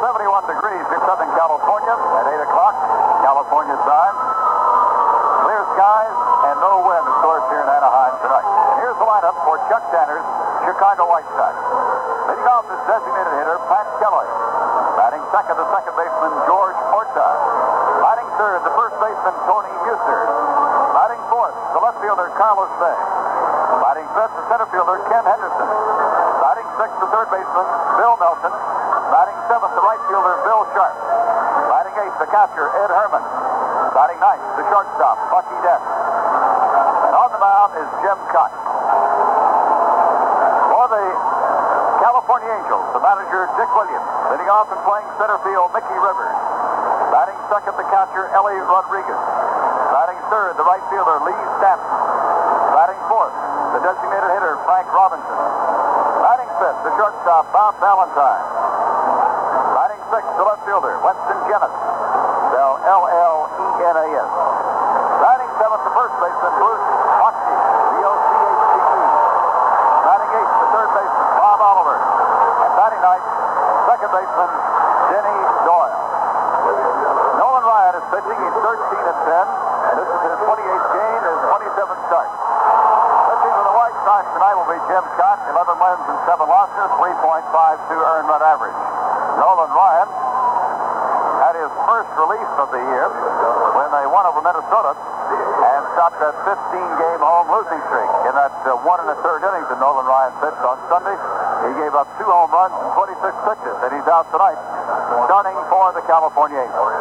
71 degrees in Southern California at 8 o'clock, California time. Clear skies and no wind, of course, here in Anaheim tonight. And here's the lineup for Chuck Tanner's Chicago White Sox. Leading off is designated hitter Pat Caray. Batting second, the second baseman George Orta. Batting third, the first baseman Tony Muser. Batting fourth, the left fielder Carlos Bay. Batting fifth, the center fielder Ken Henderson. Batting sixth, the third baseman Bill Nelson. Batting seventh, the right fielder Bill Sharp. Batting eighth, the catcher Ed Herman. Batting ninth, the shortstop Bucky Dent. And on the mound is Jim Kaat. For the California Angels, the manager Dick Williams. Leading off and playing center field Mickey Rivers. Batting second, the catcher Ellie Rodriguez. Batting third, the right fielder Lee Stanton. Batting fourth, the designated hitter Frank Robinson. Batting fifth, the shortstop Bob Valentine. Batting sixth, the left fielder Winston Kenneth. Spelled L-L-E-N-A-S. Batting seventh, the first baseman Bruce Hockey. B-O-C-H-T-E. Batting eighth, the third baseman Bob Oliver. And batting ninth, second baseman Denny Doyle. Nolan Ryan is pitching. He's 13-10. And this is his 28th game, his 27th start. Pitching for the White Sox tonight will be Jim Kaat, 11 wins and 7 losses, 3.52 earned run average. Nolan Ryan had his first relief of the year when they won over Minnesota and stopped that 15-game home losing streak. In that 1 1/3 innings that Nolan Ryan pitched on Sunday, he gave up 2 home runs and 26 pitches, and he's out tonight, starting for the California Angels.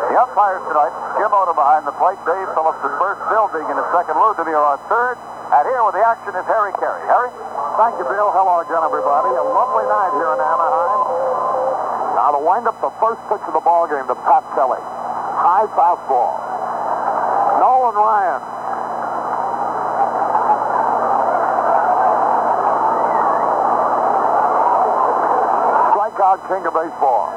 The umpires tonight, Jim Oda behind the plate, Dave Phillips at first, Bill Deegan at second, Lou DeMure on third, and here with the action is Harry Caray. Harry? Thank you, Bill. Hello again, everybody. A lovely night here in Anaheim. Now to wind up the first pitch of the ball game to Pat Kelly. High fastball. Nolan Ryan. Strikeout king of baseball.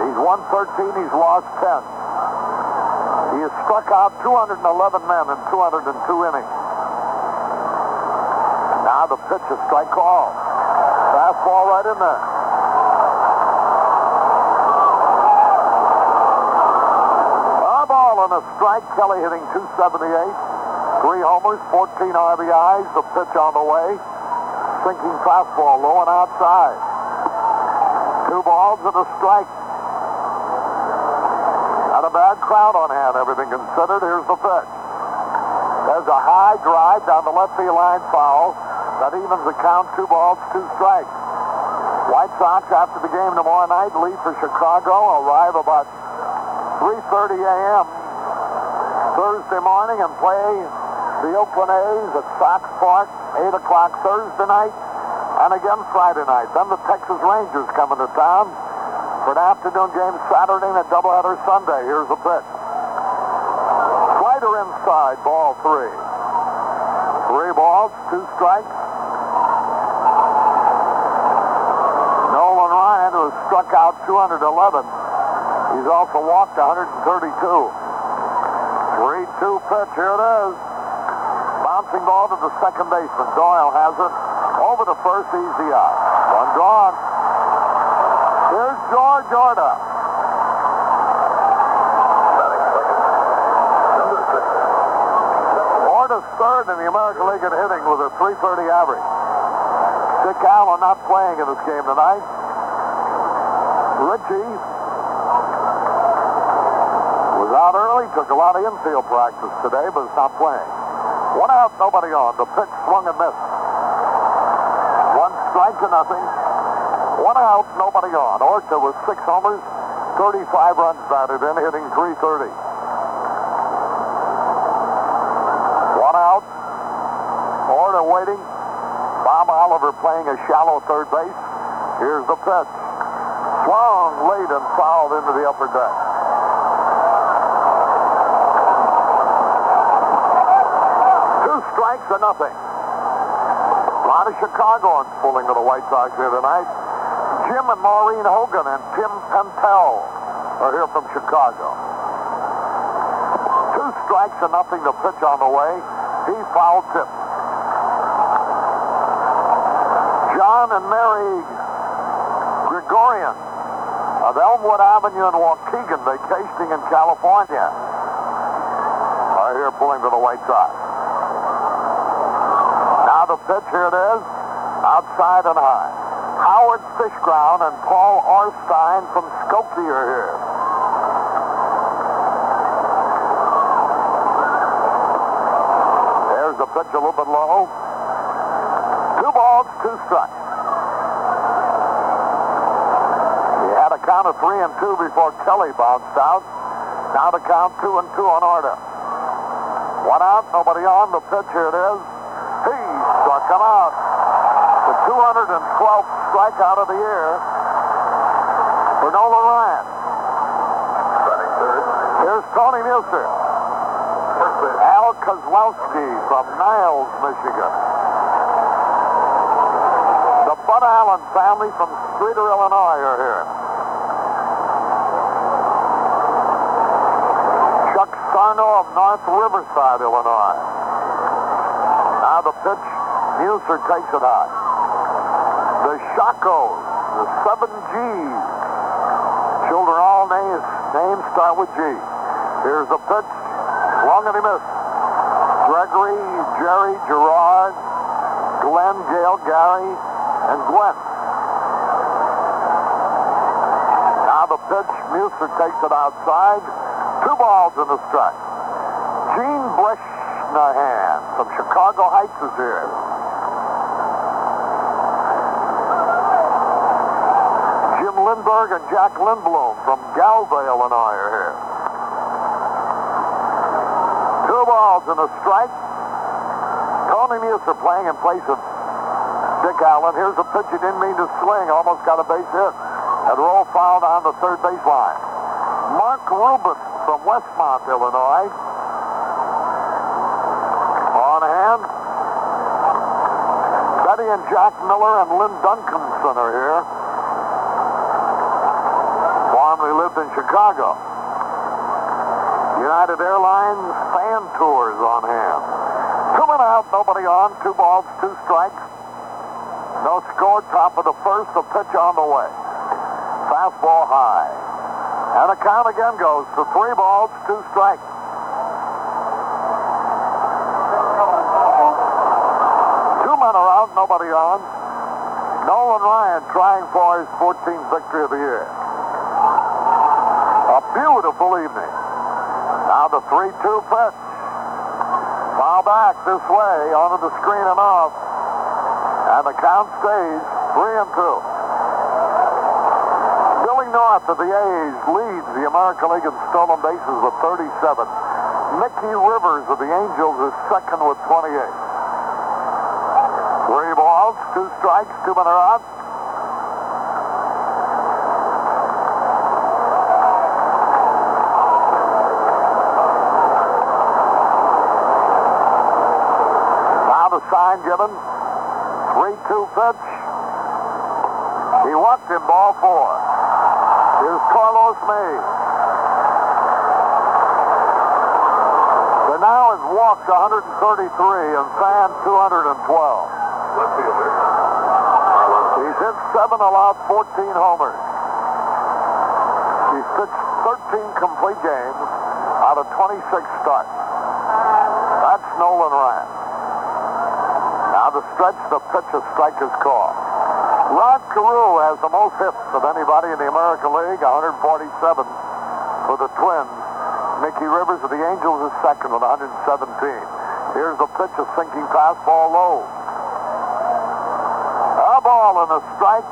He's won 13, he's lost 10. He has struck out 211 men in 202 innings. Now the pitch is strike call. Fastball right in there. A ball and a strike. Kelly hitting 278. 3 homers, 14 RBIs. The pitch on the way. Sinking fastball low and outside. 2 balls and a strike. Not a bad crowd on hand, everything considered. Here's the pitch. There's a high drive down the left field line, foul. That evens the count, 2 balls, 2 strikes. White Sox, after the game tomorrow night, leave for Chicago, arrive about 3:30 a.m. Thursday morning and play the Oakland A's at Sox Park, 8 o'clock Thursday night, and again Friday night. Then the Texas Rangers come into town for an afternoon game Saturday and a doubleheader Sunday. Here's the pitch. Slider inside, ball 3. 3 balls, 2 strikes. Nolan Ryan, who has struck out 211. He's also walked 132. 3-2 pitch, here it is. Bouncing ball to the second baseman. Doyle has it. Over the first, easy out. 1 gone. Here's George Orta. Orta's third in the American League in hitting with a .330 average. Dick Allen not playing in this game tonight. Richie was out early, took a lot of infield practice today, but is not playing. 1 out, nobody on. The pitch swung and missed. 1 strike to nothing. 1 out, nobody on. Orta with 6 homers, 35 runs batted in, hitting .330. 1 out. Orta waiting. Bob Oliver playing a shallow third base. Here's the pitch. Swung late and fouled into the upper deck. 2 strikes to nothing. A lot of Chicagoans pulling to the White Sox here tonight. Jim and Maureen Hogan and Tim Pentel are here from Chicago. 2 strikes to nothing. The pitch on the way. He foul tipped. John and Mary Gregorian million of Elmwood Avenue in Waukegan vacationing in California are here pulling to the white side. Now the pitch, here it is, outside and high. Howard Fishground and Paul Orstein from Skokie are here. There's the pitch a little bit low. 2 balls, 2 strikes. He had a count of 3-2 before Kelly bounced out. Now the count 2-2 on order. 1 out, nobody on. The pitch, here it is. He struck him out. The 212th strikeout of the year for Nolan Ryan. Here's Tony Muser. Al Kozlowski from Niles, Michigan. The Bud Allen family from Streator, Illinois are here. Chuck Sarno of North Riverside, Illinois. Now the pitch, Muser takes it high. The Shacos, the 7 G's. Children, all names start with G. Here's the pitch, swung and he missed. Gregory, Jerry, Gerard, Glenn, Gail, Gary, and Gwen. Now the pitch, Muser takes it outside. 2 balls and a strike. Gene Breshnahan from Chicago Heights is here. Jim Lindbergh and Jack Lindblom from Galway, Illinois are here. 2 balls and a strike. Tony Muser playing in place of Dick Allen. Here's a pitch he didn't mean to swing. Almost got a base hit. And roll foul down the third baseline. Mark Rubin from Westmont, Illinois. On hand. Betty and Jack Miller and Lynn Duncanson are here. Formerly lived in Chicago. United Airlines fan tours on hand. 2 men out, nobody on. 2 balls, 2 strikes. No score, top of the first, the pitch on the way. Fastball high. And the count again goes to 3 balls, 2 strikes. 2 men are out, nobody on. Nolan Ryan trying for his 14th victory of the year. A beautiful evening. Now the 3-2 pitch. Foul back this way, onto the screen and off. And the count stays 3-2. Billy North of the A's leads the American League in stolen bases with 37. Mickey Rivers of the Angels is second with 28. 3 balls, 2 strikes, 2 men are out. Now the sign given. 3-2 pitch. He walked him, ball 4. Here's Carlos Mays. The now has walked 133 and fanned 212. He's hit 7, allowed 14 homers. He's pitched 13 complete games out of 26 starts. That's Nolan Ryan. Now the stretch, the pitch, a strike is called. Rod Carew has the most hits of anybody in the American League, 147 for the Twins. Mickey Rivers of the Angels is second with 117. Here's the pitch, a sinking fastball low. A ball and a strike.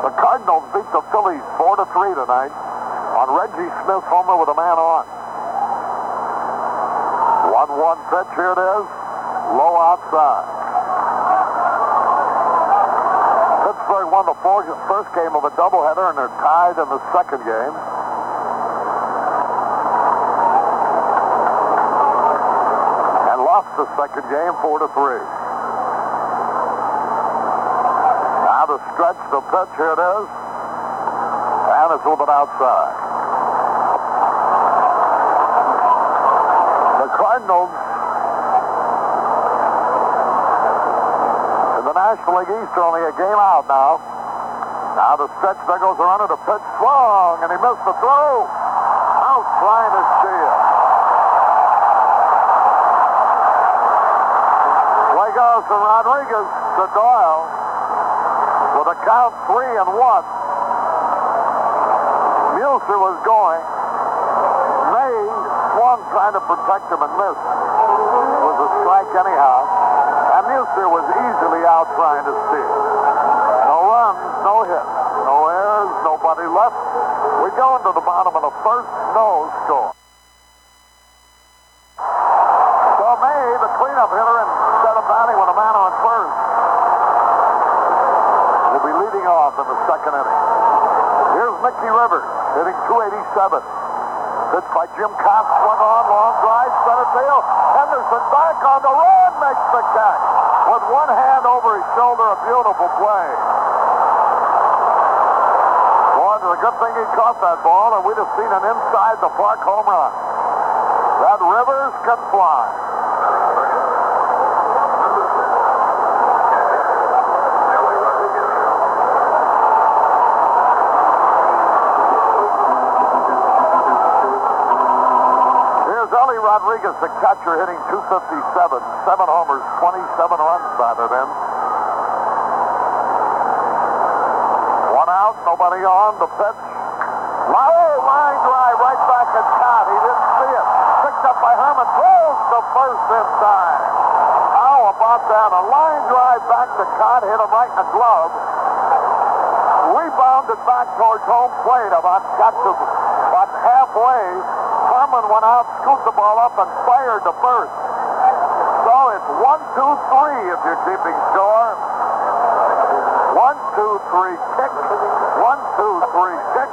The Cardinals beat the Phillies 4-3 tonight on Reggie Smith's homer with a man on. 1-1 pitch, here it is. Low outside. Pittsburgh won the first game of a doubleheader, and they're tied in the second game. And lost the second game 4-3. Now the stretch, the pitch, here it is. And it's a little bit outside. The Cardinals in the National League East are only a game out now. Now the stretch, there goes the runner. The pitch swung, and he missed the throw. Out trying to steal. Play goes from Rodriguez to Doyle with a count 3-1. Mueller was going. May swung trying to protect him and missed. It was a strike anyhow. And Mueller was easily out trying to steal. No runs, no hits, no errors, nobody left. We go into the bottom of the first, no score. So May, the cleanup hitter, instead of batting with a man on first, will be leading off in the second inning. Here's Mickey Rivers, hitting .287. Pitch by Jim Kaat, swung on, long drive, center field. Henderson back on the run, makes the catch. With one hand over his shoulder, a beautiful play. Boy, it's a good thing he caught that ball, and we'd have seen an inside the park home run. That Rivers can fly. Rodriguez, the catcher, hitting .257, 7 homers, 27 runs batted in. One out, nobody on, the pitch. Line drive right back at Kaat. He didn't see it. Picked up by Herman, throws to first in time. How about that? A line drive back to Kaat, hit him right in the glove. Rebounded back towards home plate, about halfway. Herman went out, scooped the ball up, and fired to first. So it's 1-2-3 if you're keeping score. 1-2-3 kick. 1-2-3 kick.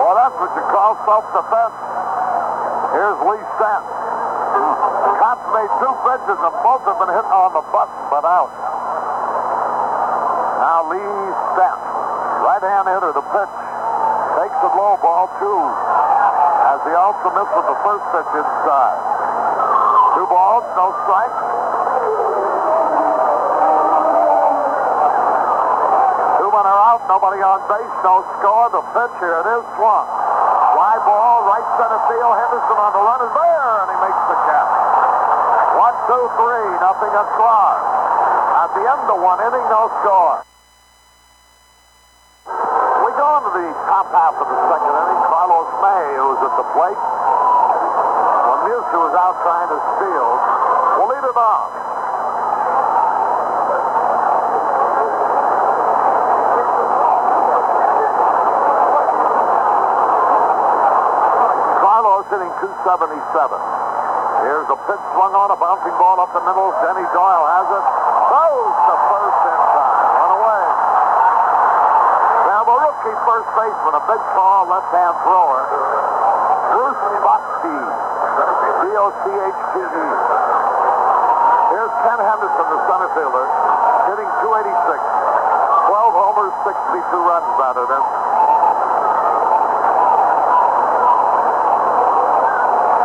Well, that's what you call self-defense. Here's Lee Stent. Kaat's made 2 pitches, and both have been hit on the button, but out. Now Lee Stent, right-hand hitter, the pitch. Takes it low, ball 2. As he also missed with the first pitch inside. 2 balls, no strikes. 2 men are out, nobody on base, no score. The pitch, here it is, swung. Fly ball, right center field. Henderson on the run is there, and he makes the catch. 1-2-3, nothing across. At the end of 1 inning, no score. The top half of the second inning, Carlos May, who was at the plate. When Mueller was out trying to steal, will lead it off. Carlos hitting .277. Here's a pitch swung on, a bouncing ball up the middle. Denny Doyle has it. Throws to first in time. Run away. Now the rookie first baseman, a big tall left-hand thrower, Bruce Bochte, B-O-C-H-T-E. Here's Ken Henderson, the center fielder, hitting .286. 12 homers, 62 runs batted in.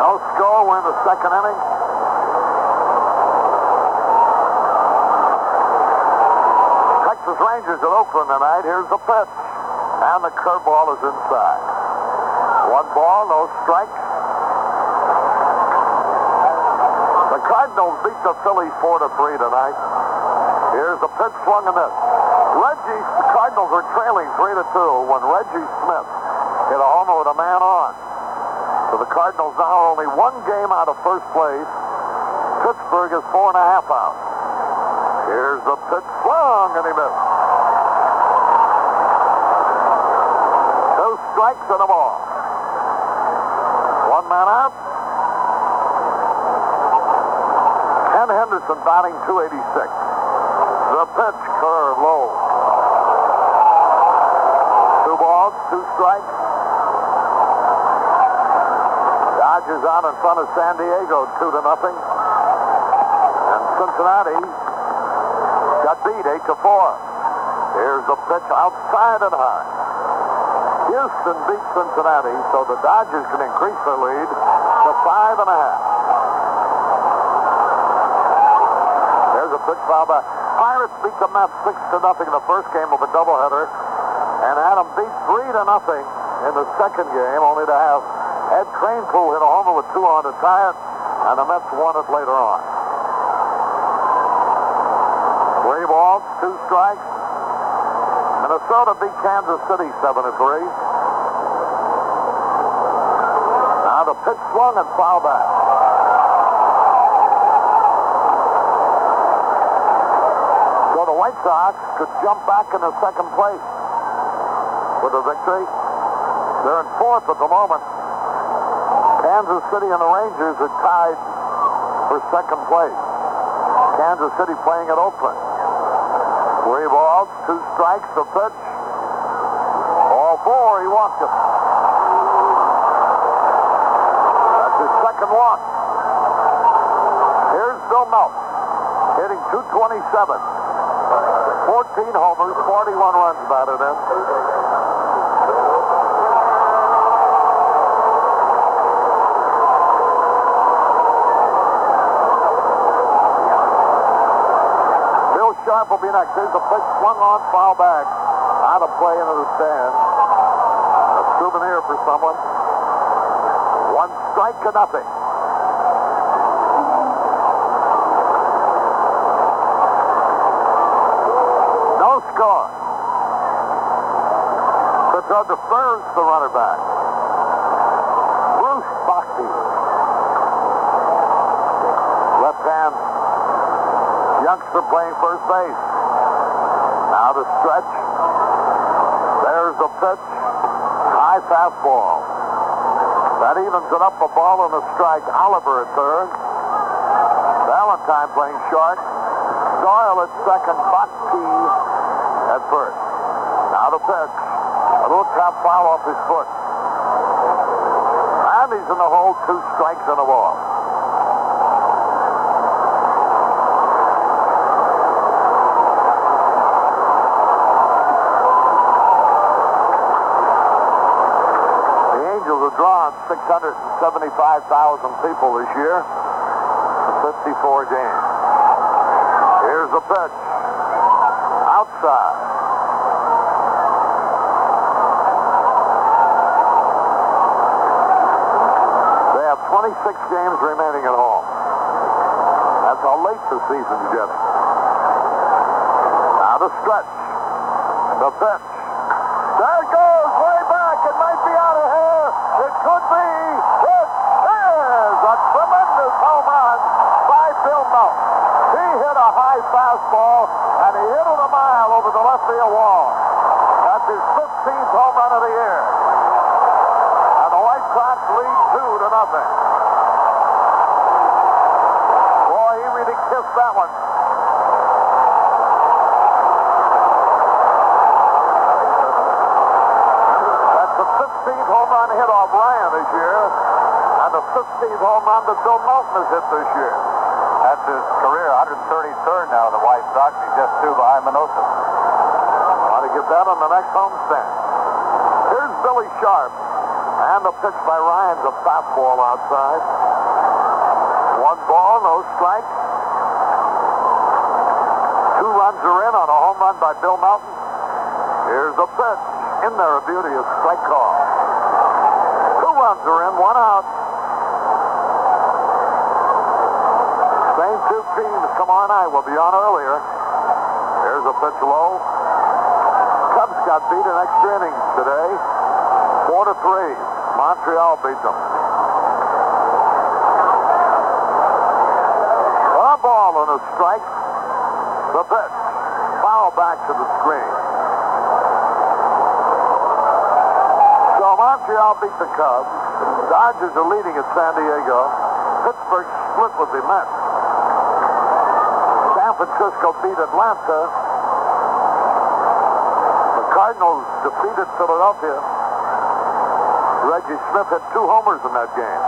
No score, we're in the second inning. Texas Rangers at Oakland tonight. Here's the pitch. And the curveball is inside. 1 ball, no strikes. The Cardinals beat the Phillies 4-3 tonight. Here's the pitch swung and missed. The Cardinals were trailing 3-2 when Reggie Smith hit a homer with a man on. So the Cardinals now are only 1 game out of first place. Pittsburgh is 4.5 out. Here's the pitch swung and he missed. 2 strikes and a ball. 1 man out. Ken Henderson batting .286. The pitch curve low. 2 balls, 2 strikes. Dodgers out in front of San Diego 2-0. And Cincinnati got beat 8-4. Here's the pitch outside and high. Houston beat Cincinnati, so the Dodgers can increase their lead to 5.5. There's a pitch foul back. Pirates beat the Mets 6-0 in the first game of a doubleheader, and had them beat 3-0 in the second game, only to have Ed Kranepool hit a homer with 2 on to tie it, and the Mets won it later on. 3 balls, 2 strikes. Minnesota beat Kansas City 7-3. Now the pitch swung and foul back. So the White Sox could jump back into second place with a victory. They're in 4th at the moment. Kansas City and the Rangers are tied for second place. Kansas City playing at Oakland. 3 balls, 2 strikes, the pitch. All 4, he walked it. That's his second walk. Here's Bill Melton, hitting .227. 14 homers, 41 runs batted in. Sharp will be next. There's a pitch swung on, foul back. Out of play into the stand. A souvenir for someone. 1 strike to nothing. No score. The throw defers the runner back. Bruce Bochy. Left hand. Youngster playing first base. Now the stretch. There's the pitch. High fastball. That evens it up, a ball and a strike. Oliver at third. Valentine playing short. Doyle at second. Bochy at first. Now the pitch. A little tap foul off his foot. And he's in the hole. 2 strikes and a ball. Drawn 675,000 people this year in 54 games. Here's the pitch. Outside. They have 26 games remaining at home. That's how late the season's getting. Now the stretch. The pitch. There it goes. Way back. It might be out of here. It could be. It is a tremendous home run by Bill Melton. He hit a high fastball, and he hit it a mile over the left field wall. That's his 15th home run of the year. And the White Sox lead 2-0. Boy, he really kissed that one. That's the 15th home run hit off Ryan this year, and the 15th home run that Bill Melton has hit this year. That's his career 133rd now, the White Sox. He's just 2 behind Minosa. Want to get that on the next homestand. Here's Billy Sharp, and the pitch by Ryan's a fastball outside. 1 ball, no strike. 2 runs are in on a home run by Bill Melton. Here's the pitch. In there, a beauty, a strike call. 2 runs are in, 1 out. Same 2 teams tomorrow night. We'll be on earlier. Here's a pitch low. Cubs got beat in extra innings today. 4-3. Montreal beat them. A ball and a strike. The pitch. Foul back to the screen. So Montreal beat the Cubs. Dodgers are leading at San Diego. Pittsburgh split with the Mets. San Francisco beat Atlanta. The Cardinals defeated Philadelphia. Reggie Smith hit 2 homers in that game.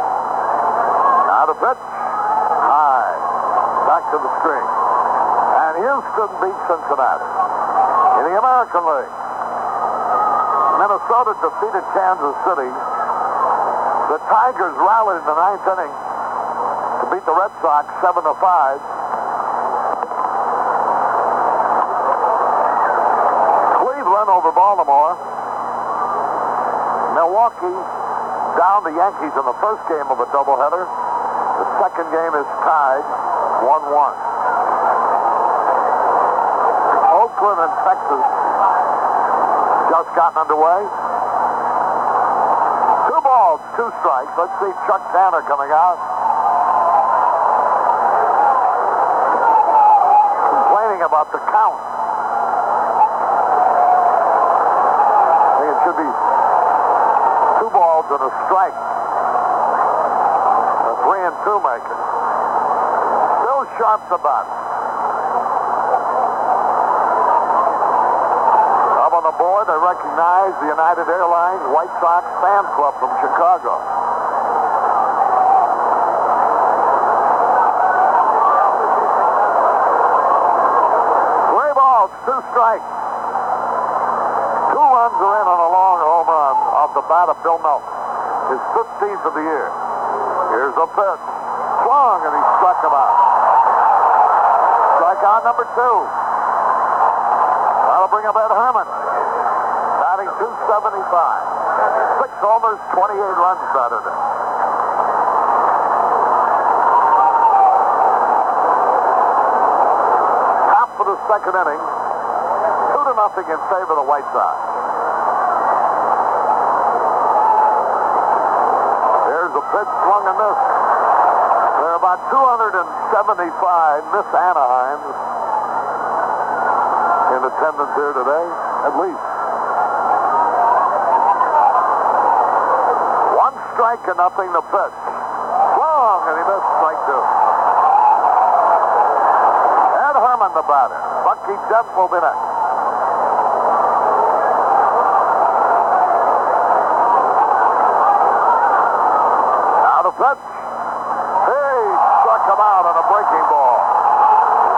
Now the pitch. High. Back to the screen. And Houston beat Cincinnati. In the American League, Minnesota defeated Kansas City. The Tigers rallied in the 9th inning to beat the Red Sox 7-5. win over Baltimore. Milwaukee down the Yankees in the first game of a doubleheader. The second game is tied 1-1. Oakland and Texas just gotten underway. 2 balls, 2 strikes. Let's see Chuck Tanner coming out. Complaining about the count. I think it should be 2 balls and a strike. A 3-2 maker. Still Sharp's about. Up on the board, they recognize the United Airlines White Sox fan club from Chicago. 3 balls, 2 strikes. 2 runs are in on a long home run off the bat of Bill Melton. His 15th of the year. Here's a pitch. Swung, and he struck him out. Strikeout number 2. That'll bring up Ed Herman. Batting .275. 6 homers, 28 runs Saturday. Half of the second inning. 2-0 in favor of the White Sox. There's a pitch swung and missed. There are about 275 Miss Anaheims in attendance here today, at least. 1 strike and nothing to pitch. Swung and he missed strike 2. Ed Herman, the batter. Bucky Dent will be next. Pitch. He struck him out on a breaking ball.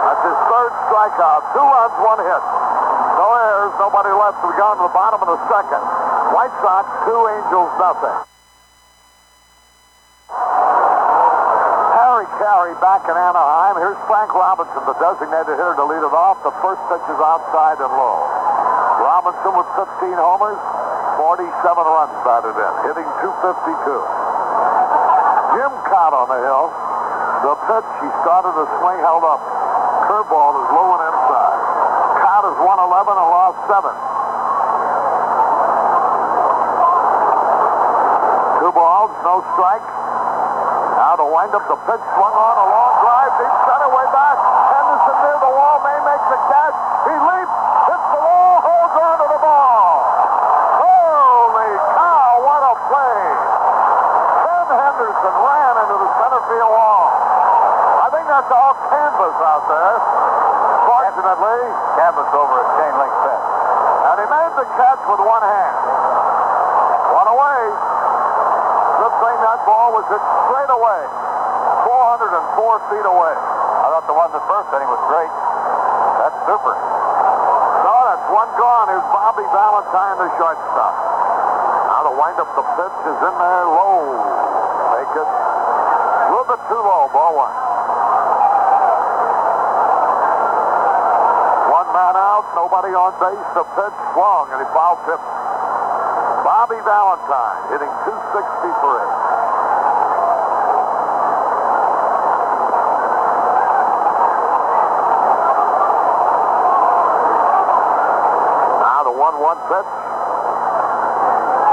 That's his 3rd strikeout. 2 runs, 1 hit. No errors, nobody left. We've gone to the bottom of the second. White Sox 2, Angels nothing. Caray back in Anaheim. Here's Frank Robinson, the designated hitter, to lead it off. The first pitch is outside and low. Robinson with 15 homers, 47 runs batted in, hitting .252. Jim Kaat on the hill. The pitch, he started the swing, held up. Curveball is low and inside. Kaat has won 11 and lost 7. 2 balls, no strike. Now to wind up the pitch, swung on a long drive, deep center, way back. Henderson near the wall, May makes a catch. He leaps, hits the wall, holds on to the ball. Holy cow, what a play. Henderson ran into the center field wall. I think that's all canvas out there. Fortunately, Canvas over a chain link fence. And he made the catch with 1 hand. 1 away. Good thing that ball was hit straight away. 404 feet away. I thought the one in the first inning was great. That's super. No, that's 1 gone. Here's Bobby Valentine, the shortstop. Now to wind up the pitch is in there low. Make it a little bit too low. Ball 1. 1 man out, nobody on base. The pitch swung and he foul tipped. Bobby Valentine hitting .263. Now the 1-1 pitch.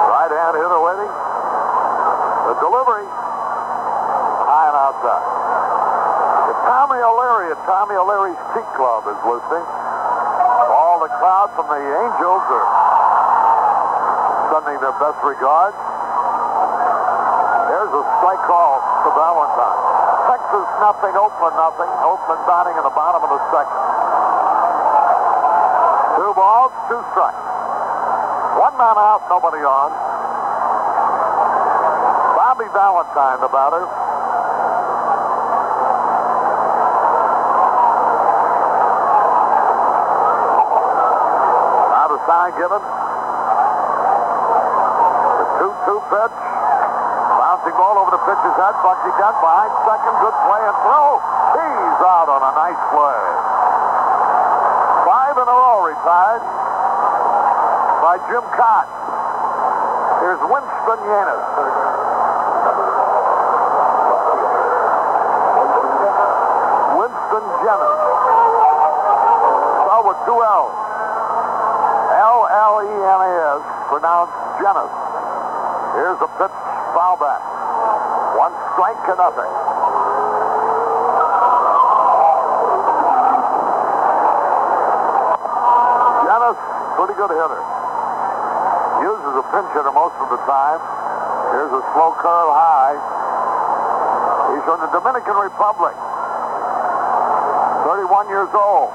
Right hand hitter waiting. The delivery, high and outside. Tommy O'Leary at Tommy O'Leary's Tea Club is listening. All the crowd from the Angels are sending their best regards. There's a strike call to Valentine. Texas nothing, Oakland nothing. Oakland batting in the bottom of the second. 2 balls, 2 strikes. 1 man out, nobody on. Bobby Valentine, the batter. Now the sign given. The 2-2 pitch. Bouncing ball over the pitcher's head. Bucky Dent behind second. Good play and throw. He's out on a nice play. 5 in a row retired. by Jim Kaat. Here's Winston Yanis. Winston Jennings. Spelled with two L's. L-L-E-N-A-S, pronounced Jennings. Here's a pitch, foul back. 1 strike to nothing. Jennings, pretty good hitter. Uses a pinch hitter most of the time. Here's a slow curve high. He's from the Dominican Republic. 31 years old.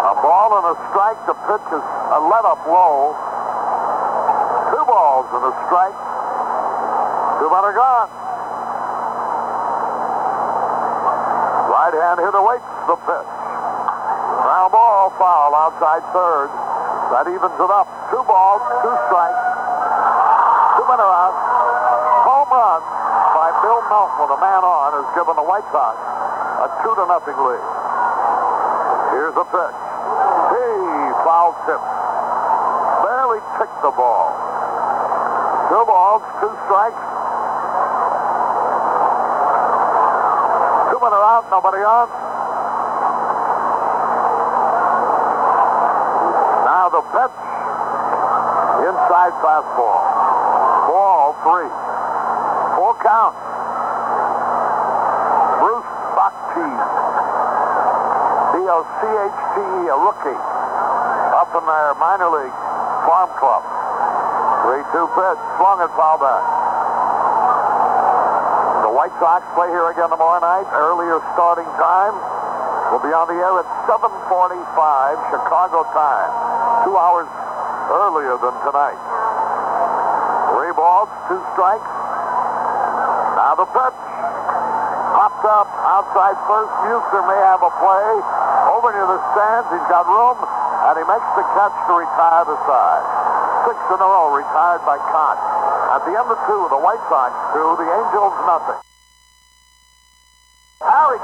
A ball and a strike. The pitch is a let-up low. 2 balls and a strike. 2 men are gone. Right-hand hitter waits the pitch. Ground ball, foul outside third. That evens it up. 2 balls, 2 strikes. 2 men are out. Home run by Bill Melton with a man on has given the White Sox a 2-0 lead. Here's the pitch. Foul tip. Barely ticked the ball. 2 balls, 2 strikes. 2 men are out, nobody on. Now the pitch. Inside fastball. Ball 3. Full count. Bruce Bachtief. B-O-C-H-T-E, a rookie. Up in their minor league farm club. 3-2 pitch. Swung and foul back. The White Sox play here again tomorrow night. Earlier starting time. Will be on the air at 7:45 Chicago time. 2 hours earlier than tonight. 3 balls, 2 strikes. Now the pitch. Popped up outside first. Muser may have a play. Over near the stands. He's got room. And he makes the catch to retire the side. 6 in a row retired by Kaat. At the end of 2, the White Sox 2, the Angels nothing.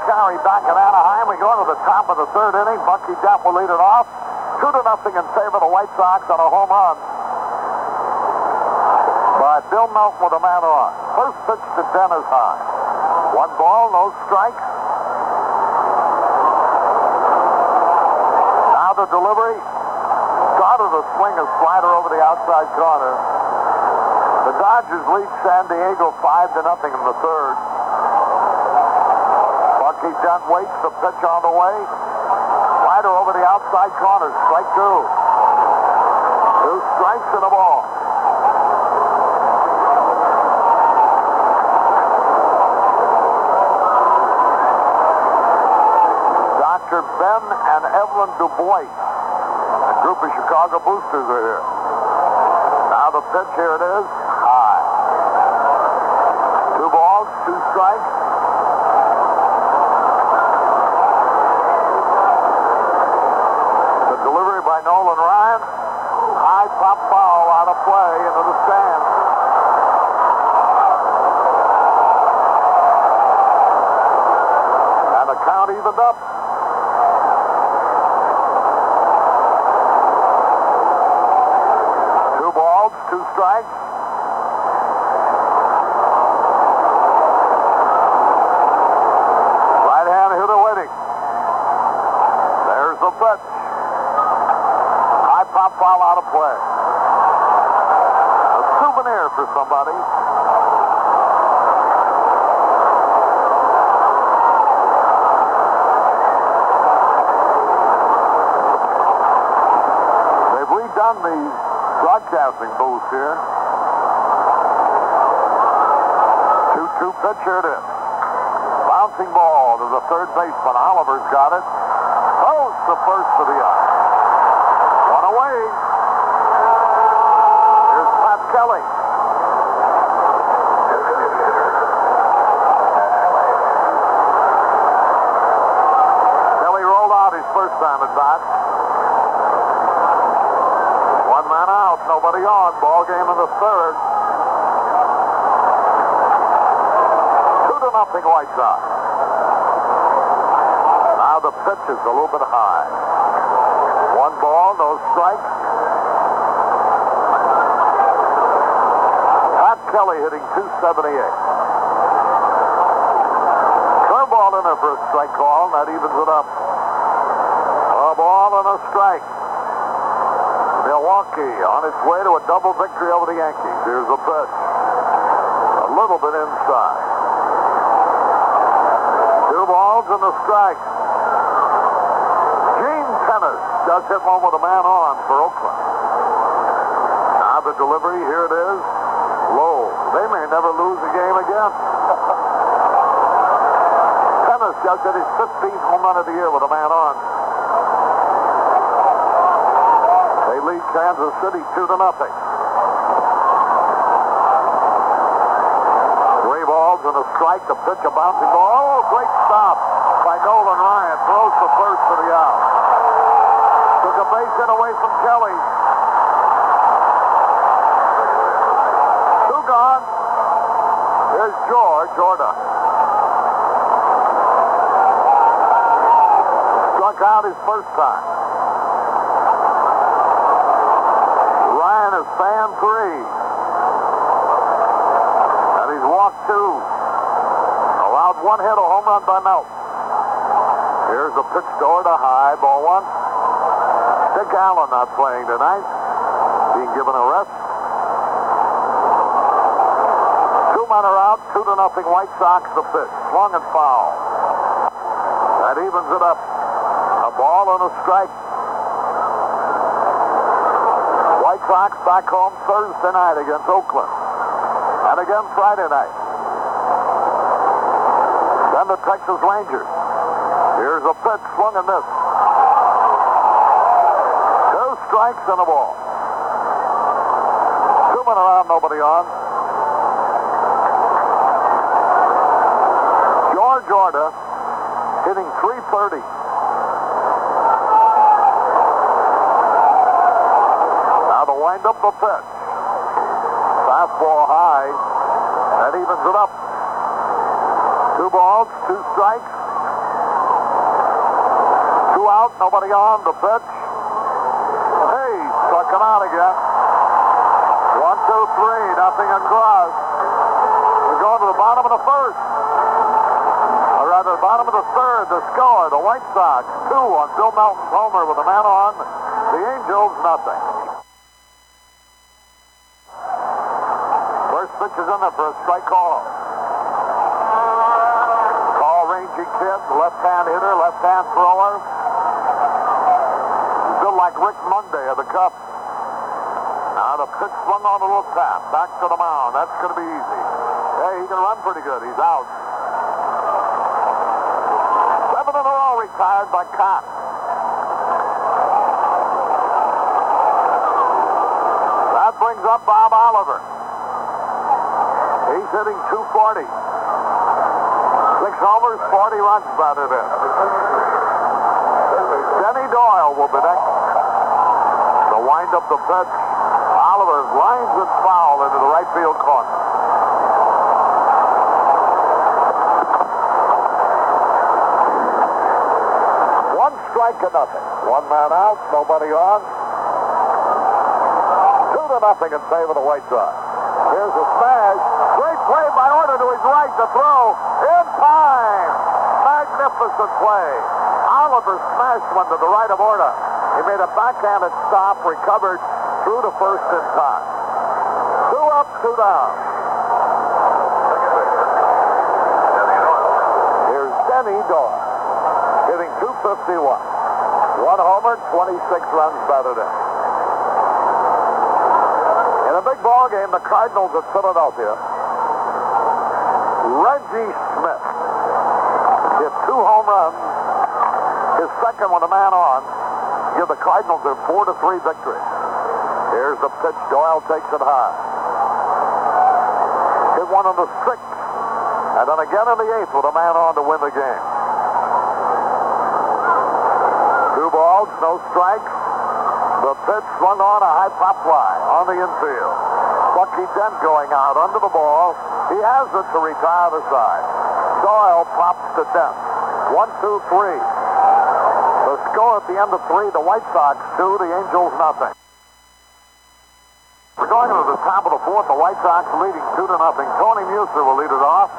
Caray back at Anaheim. We go into the top of the 3rd inning. Bucky Depp will lead it off. 2-0 in favor of the White Sox on a home run by Bill Melton with a man on. First pitch to Dennis High. 1 ball, no strikes. Now the delivery. Started to swing a slider over the outside corner. The Dodgers lead San Diego 5-0 in the 3rd. Bucky Dent waits, the pitch on the way. Slider over the outside corner, strike 2. 2 strikes and a ball. Dr. Ben and Evelyn DuBois, a group of Chicago boosters are here. Now the pitch, here it is, high. 2 balls, 2 strikes. The delivery by Nolan Ryan. High pop foul out of play into the stand. And the count evened up. 2 strikes. Right-hand hitter waiting. There's the pitch. High pop foul out of play. A souvenir for somebody. They've redone the broadcasting booth here. 2-2 pitch, here it is. Bouncing ball to the 3rd baseman. Oliver's got it. Throws the first to the out. 1 away. Here's Pat Kelly. Kelly rolled out his first time at bat. 1 man out, nobody on. Ball game in the 3rd. 2-0 White Sox. Now the pitch is a little bit high. 1 ball, Kelly hitting .278. Curveball in there for a strike call, and that evens it up. A ball and a strike. Milwaukee on its way to a double victory over the Yankees. Here's a pitch. A little bit inside. 2 balls and a strike. Gene Tennis does hit one with a man on for Oakland. Now the delivery, here it is. Low. They may never lose a game again. Tennis just hit his 15th home run of the year with a man on. They lead Kansas City 2-0. 3 balls and a strike. The pitch, a bouncing ball. Oh, great stop by Nolan Ryan. Throws the first for the out. Took a base hit away from Kelly. 2 gone. Here's George Orta. Struck out his first time. Ryan is fan 3. And he's walked 2. Allowed 1 hit, a home run by Melton. Here's the pitch to Orta, high, ball 1. Dick Allen not playing tonight. Being given a rest. 2 men are out, 2-0 White Sox. The pitch, swung and foul. That evens it up. A ball and a strike. White Sox back home Thursday night against Oakland. And again Friday night. Then the Texas Rangers. Here's a pitch, swung and missed. 2 strikes and a ball. 2 men around, nobody on. George Orta hitting .330. Now to wind up the pitch. Fastball high. That evens it up. 2 balls, 2 strikes. 2 out, nobody on. The pitch. Hey, struck him out again. 1, 2, 3, nothing across. We're going to the bottom of the first. Or rather, the bottom of the third. The score, the White Sox 2 on Bill Melton's homer with a man on. The Angels, nothing. First pitch is in there for a strike call. Tall, rangy kid, left-hand hitter, left-hand thrower. Built like Rick Monday of the Cubs. Now the pitch swung on a little tap. Back to the mound. That's going to be easy. Hey, he can run pretty good. He's out. 7 in a row retired by Kaat. That brings up Bob Oliver. He's hitting .240. 6 homers, 40 runs batted in. Denny Doyle will be next. To wind up the pitch, Oliver lines it foul into the right field corner. One strike to nothing. 1 man out, nobody on. 2-0 in favor of the White Sox. Here's a smash. Great play by Orta to his right to throw. In time. Magnificent play. Oliver smashed one to the right of Orta. He made a backhanded stop, recovered, threw to first in time. 2 up, 2 down. Here's Denny Doyle, hitting .251. 1 homer, 26 runs batted in. In a big ball game, the Cardinals at Philadelphia, Reggie Smith hit 2 home runs. His second with a man on. Give the Cardinals their 4-3 victory. Here's the pitch. Doyle takes it high. Hit one in the 6th. And then again in the 8th with a man on to win the game. 2 balls, no strikes. The pitch swung on a high pop fly on the infield. Bucky Dent going out under the ball. He has it to retire the side. Doyle pops to Dent. 1, 2, 3. The score at the end of 3, the White Sox 2, the Angels nothing. We're going to the top of the fourth. The White Sox leading 2-0. Tony Muser will lead it off.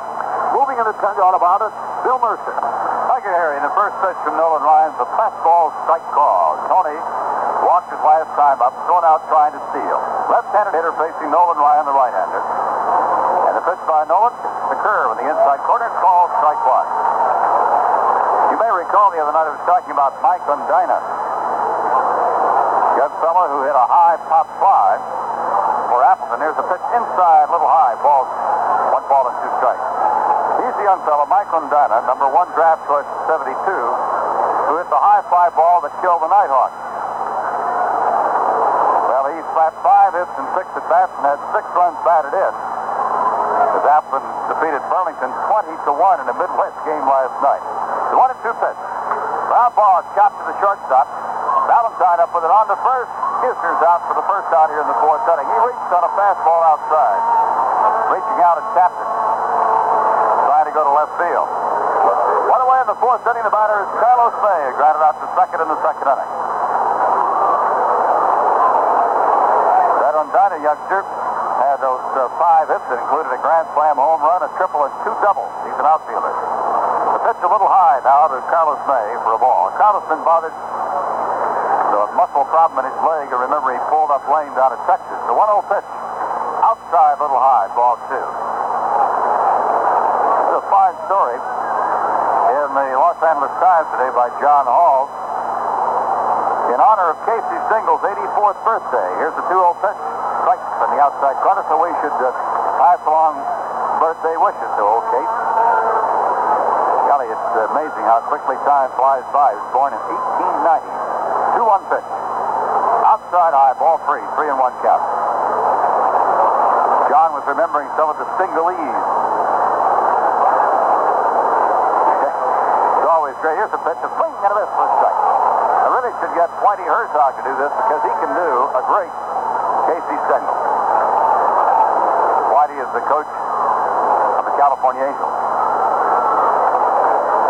Moving into 10-yard about it, Bill Mercer. Thank you, Harry. In the first pitch from Nolan Ryan's a fastball strike call. Tony walked his last time up, thrown out trying to steal. Left-handed hitter facing Nolan Ryan, the right-hander. And the pitch by Nolan, the curve in the inside corner, called strike one. You may recall the other night I was talking about Mike Undina. Young fella who hit a high pop fly for Appleton. Here's a pitch inside, a little high, ball, 1 ball and 2 strikes. He's the young fellow, Mike Undina, number 1 draft choice in 72, who hit the high fly ball that killed the Nighthawk. Well, he slapped 5 hits and 6 at bats and had 6 runs batted in. As Appleton defeated Burlington 20-1 in a Midwest game last night. The 1-2 pitch. Ground ball chopped to the shortstop. Valentine up with it on to first. Kisner's out for the first out here in the fourth inning. He reached on a fastball outside. Reaching out and tapped it. Trying to go to left field. One away in the fourth inning. The batter is Carlos May. Grounded out to second in the second inning. That Undina youngster had those 5 hits that included a grand slam home run, a triple, and 2 doubles. He's an outfielder. The pitch a little high now to Carlos May for a ball. Carlos been bothered with a muscle problem in his leg. And remember, he pulled up lane down at Texas. The 1-0 pitch. Outside, a little high, ball 2. It's a fine story in the Los Angeles Times today by John Hall. In honor of Casey Singles' 84th birthday. Here's the 2-0 pitch. Strike from the outside corner, so we should pass along birthday wishes to old Case. Golly, it's amazing how quickly time flies by. He was born in 1890. 2-1 pitch. Outside high, ball 3, 3-1 count. John was remembering some of the Stingalese. It's always great. Here's a pitch, a swing and a miss for a strike. I really should get Whitey Herzog to do this because he can do a great Casey Stengel. Whitey is the coach of the California Angels.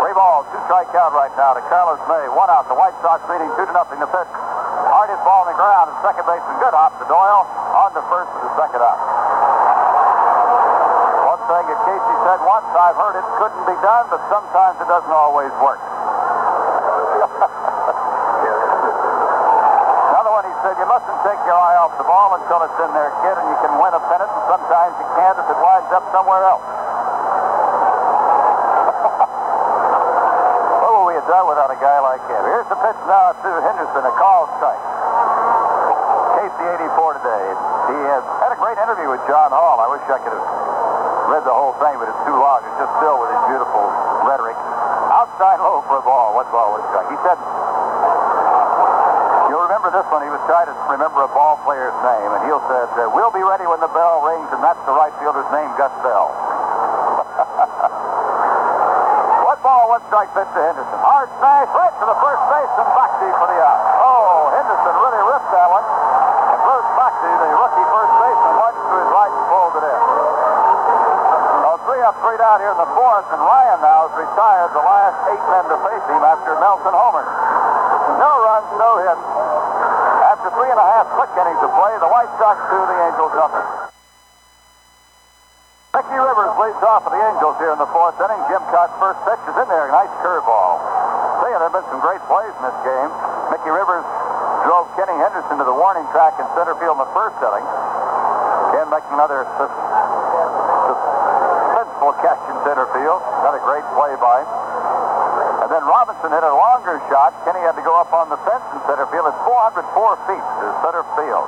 3 balls, 2 strike count right now to Carlos May. 1 out. The White Sox leading 2-0. The pitch. Hard hit ball on the ground, and second baseman good hop to Doyle. On to first for the second out. One thing that Casey said once, I've heard it couldn't be done, but sometimes it doesn't always work. Another one, he said, you mustn't take your eye off the ball until it's in there, kid, and you can win a pennant, and sometimes you can't if it winds up somewhere else. What would we have done without a guy like him? Here's the pitch now to Henderson, a call strike. Casey 84 today. He has had a great interview with John Hall. I wish I could have read the whole thing, but it's too long. It's just filled with his beautiful rhetoric. Outside low for a ball. 1 ball, 1 strike. He said, you'll remember this one. He was trying to remember a ball player's name, and He'll said, we'll be ready when the bell rings, and that's the right fielder's name, Gus Bell. 1 ball, 1 strike pitch to Henderson. Hard smash right to the first baseman, Bakshi for the out. Oh, Henderson really ripped that one. And Bruce Bakshi, the rookie first baseman, went to his right and pulled it in. 3 up, 3 down here in the fourth, and Ryan now has retired the last 8 men to face him after Nelson homered. No runs, no hits. After 3.5 quick innings of play, the White Sox 2, the Angels nothing. Mickey Rivers leads off for the Angels here in the fourth inning. Jim Kaat's first pitch is in there, a nice curveball. There have been some great plays in this game. Mickey Rivers drove Kenny Henderson to the warning track in center field in the first inning. Again, making another suspenseful catch in center field. Another great play by him. And then Robinson hit a longer shot. Kenny had to go up on the fence in center field. It's 404 feet to center field.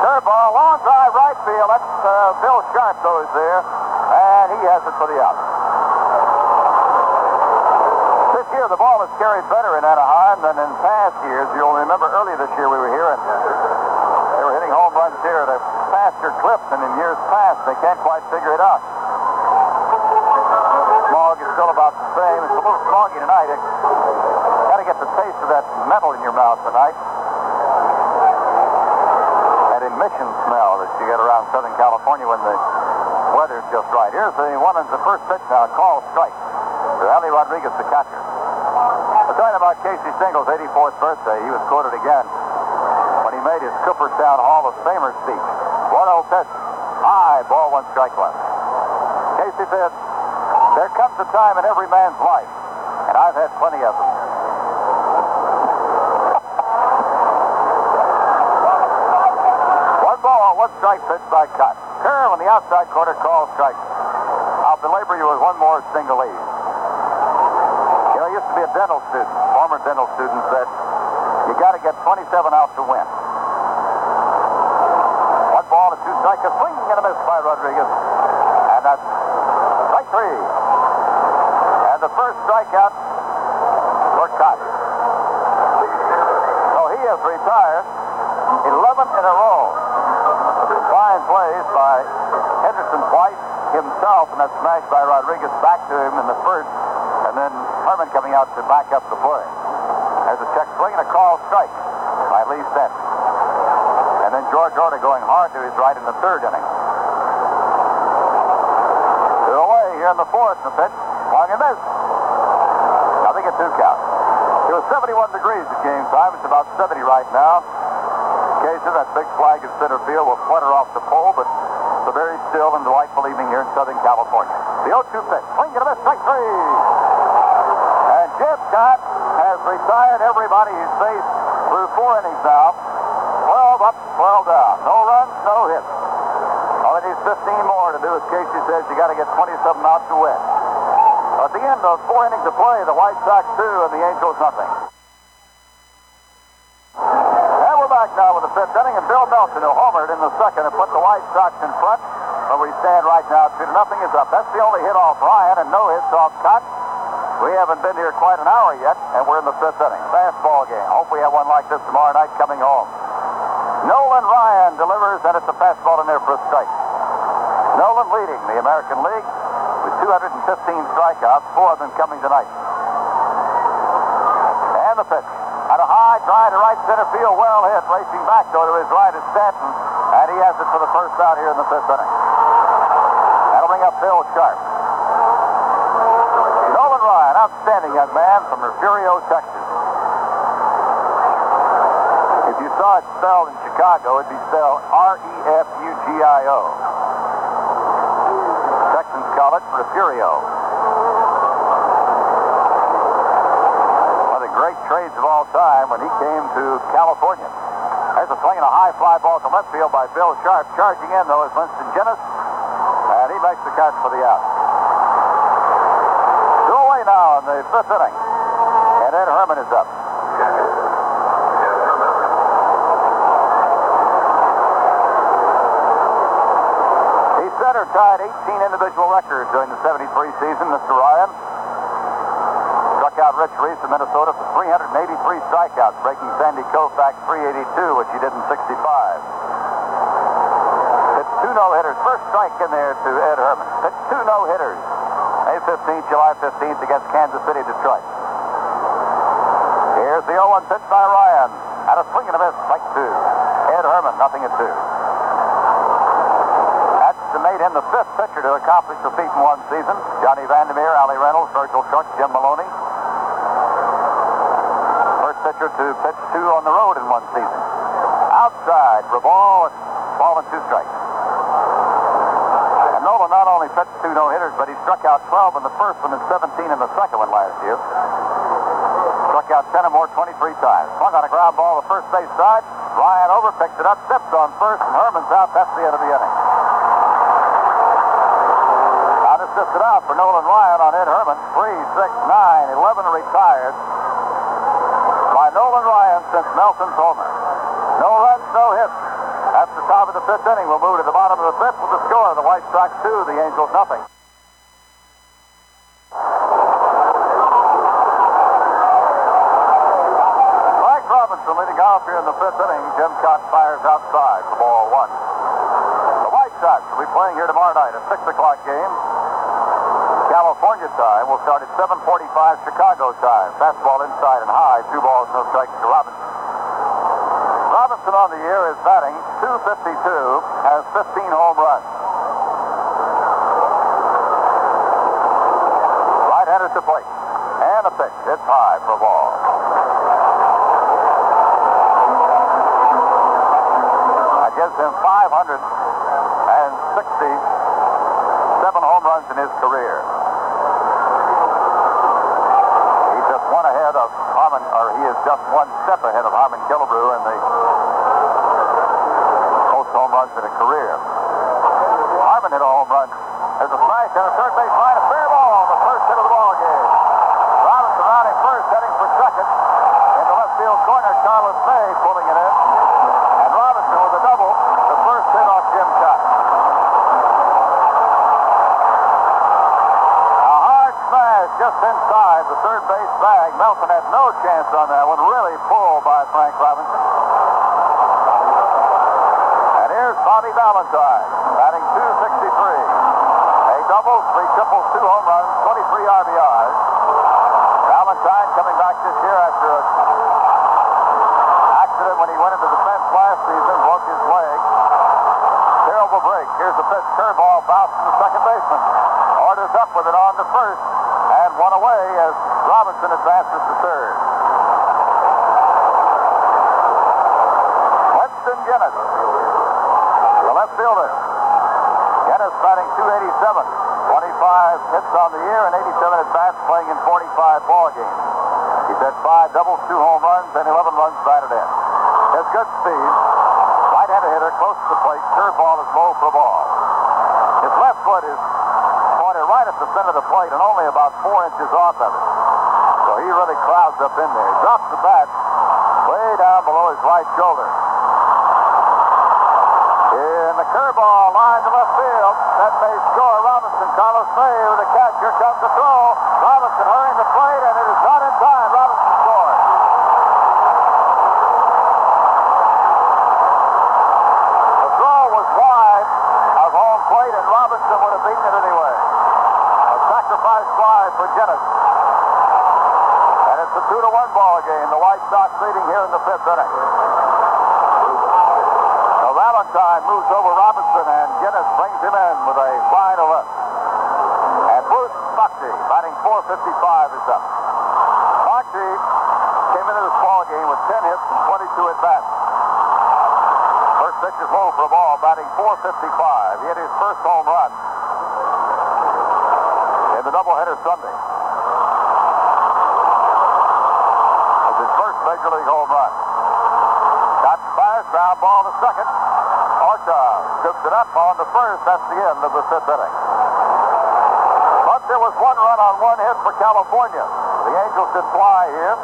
Curveball, long drive, right field. That's Bill Sharp goes there, and he has it for the out. This year, the ball is carried better in Anaheim than in past years. You'll remember early this year we were here, and they were hitting home runs here at a faster clip than in years past. They can't quite figure it out. Smog is still about the same. It's a little smoggy tonight. Got to get the taste of that metal in your mouth tonight. That emission smell that you get around Southern California when the weather's just right. Here's the one in the first pitch now, call strike to Ali Rodriguez, the catcher. We're talking about Casey Singles' 84th birthday. He was quoted again when he made his Cooperstown Hall of Famer speech. 1-0 pitch. High, ball, 1 strike left. Casey said, there comes a time in every man's life, and I've had plenty of them. 1 ball, 1 strike pitch by Kaat. Curve on the outside corner, called strike. I'll belabor you with one more single lead. You know, I used to be a dental student. Former dental student said, you got to get 27 out to win. 1 ball and 2 strikes. A swing and a miss by Rodriguez. And that's strike 3. And the first strikeout for Kaat. So he has retired 11 in a row. Fine plays by Henderson twice, himself, and that smash by Rodriguez back to him in the first, and then Herman coming out to back up the play. There's a check swing and a call strike by Lee Stanton. And then George Orta going hard to his right in the 3rd inning. 2 away here in the 4th, and the pitch, swung and missed. Nothing at 2 count. It was 71 degrees at game time. It's about 70 right now. Occasionally, that big flag in center field will flutter off the pole, but it's a very still and delightful evening here in Southern California. The 0-2 pitch, swing and a miss, strike 3. And Jim Kaat has retired everybody he's faced through 4 innings now. 12 up, 12 down. No runs, no hits. All he needs 15 more to do, as Casey says, you got to get 27 out to win. At the end of 4 innings of play, the White Sox 2 and the Angels nothing. And we're back now with the 5th inning, and Bill Melton, who homered in the 2nd and put the White Sox in front. Where we stand right now, 2-0 is up. That's the only hit off Ryan and no hits off Kaat. We haven't been here quite an hour yet, and we're in the 5th inning. Fastball game. Hope we have one like this tomorrow night coming home. Nolan Ryan delivers, and it's a fastball in there for a strike. Nolan leading the American League with 215 strikeouts, 4 of them coming tonight. And the pitch. And a high drive to right center field, well hit. Racing back, though, to his right is Stanton, and he has it for the first out here in the 5th inning. That'll bring up Bill Sharp. Nolan Ryan, outstanding young man from Refugio, Texas. If you saw it spelled in Chicago, it'd be spelled Refugio. Texans call it Refugio. One of the great trades of all time when he came to California. There's a swing and a high fly ball to left field by Bill Sharp. Charging in, though, is Winston Jennis, and he makes the catch for the out. 2 away now in the 5th inning, and Ed Herman is up. He set or tied 18 individual records during the 73 season, Mr. Ryan. Struck out Rich Reese of Minnesota for 383 strikeouts, breaking Sandy Koufax 382, which he did in 65. It's 2 no-hitters. First strike in there to Ed Herman. It's 2 no-hitters. May 15th, July 15th against Kansas City, Detroit. Here's the 0-1 pitch by Ryan. And a swing and a miss, strike 2. Ed Herman, nothing at 2. That's made him the 5th pitcher to accomplish the feat in one season. Johnny Vandermeer, Allie Reynolds, Virgil Short, Jim Maloney. First pitcher to pitch 2 on the road in one season. Outside for ball and 2 strikes. And Nolan not only pitched 2 no-hitters, but he struck out 12 in the first one and 17 in the second one last year. Struck out 10 or more 23 times. Swung on a ground ball to first base side. Ryan over, picks it up, steps on first, and Herman's out. That's the end of the inning. Assisted out for Nolan Ryan on Ed Herman. 3, 6, 9, 11 retired by Nolan Ryan since Nelson's homer. No runs, no hits. That's the top of the 5th inning. We'll move to the bottom of the 5th with the score. The White Sox 2, the Angels nothing. Mike Robinson leading off here in the 5th inning. Jim Kaat fires outside for ball 1. The White Sox will be playing here tomorrow night, a 6 o'clock game. California time will start at 7:45 Chicago time. Fastball inside and high. 2 balls, no strikes to Robinson. Robinson on the year is batting .252, has 15 home runs. Right-hander to plate. And a pitch. It's high for a ball. That gives him 500. home runs in his career. He's just one ahead of Harmon, or he is just one step ahead of Harmon Killebrew in the most home runs in a career. Harmon hit a home run. There's a smash down the third base line, a fair ball, the first hit of the ball game. Robinson rounding first, heading for second. In the left field corner, Carlos May pulling it in. And Robinson with a double, the first hit off Jim Kaat. A hard smash just inside the third base bag. Melton had no chance on that one. Really pulled by Frank Robinson. And here's Bobby Valentine, batting .263. Doubles, 3 triples, 2 home runs, 23 RBIs. Valentine coming back this year after an accident when he went into the fence last season, broke his leg. Terrible break. Here's the pitch, curveball, bounce to the second baseman. Orders up with it on to first, and one away as Robinson advances to third. Winston Guinness, the left fielder. Guinness batting .287, 25 hits on the year and 87 at bats, playing in 45 ball games. He's had 5 doubles, 2 home runs, and 11 runs batted in. Has good speed, right-handed hitter, close to the plate. Curveball is low for a ball. His left foot is pointed right at the center of the plate and only about 4 inches off of it. So he really crowds up in there. He drops the bat way down below his right shoulder. In the curveball line to left field. That may score Robinson. Carlos May with a catch. Here comes the throw. Robinson hurrying the plate, and it is not in time. Robinson scores. The throw was wide of home plate, and Robinson would have beaten it anyway. A sacrifice fly for Guinness. And it's a 2-1 ball game. The White Sox leading here in the 5th inning. Valentine moves over Robinson, and Guinness brings him in with a fly to left. And Bruce Buckney, batting .455, is up. Buckney came into this ball game with 10 hits and 22 at bats. First pitch is low for a ball, batting .455. He hit his first home run in the doubleheader Sunday. It was his first major league home run. Got fires, ground ball to second. Scoops it up on the first. That's the end of the 5th inning. But there was 1 run on 1 hit for California. The Angels did fly here.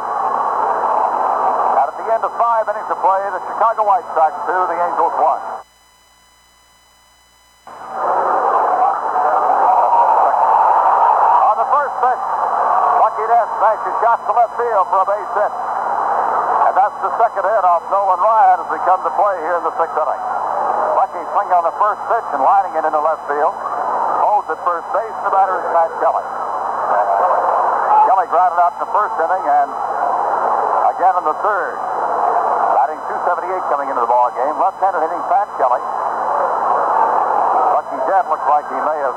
And at the end of 5 innings of play, the Chicago White Sox 2, the Angels 1. On the first pitch, Bucky Dent smashes shots to left field for a base hit. And that's the second hit off Nolan Ryan as we come to play here in the 6th inning. Bucky swinging on the first pitch and lining it into left field. Holds at first base. The batter is Matt Kelly. Kelly grounded out in the first inning and again in the third. Batting .278 coming into the ball game. Left-hander hitting Pat Kelly. Bucky Dent looks like he may have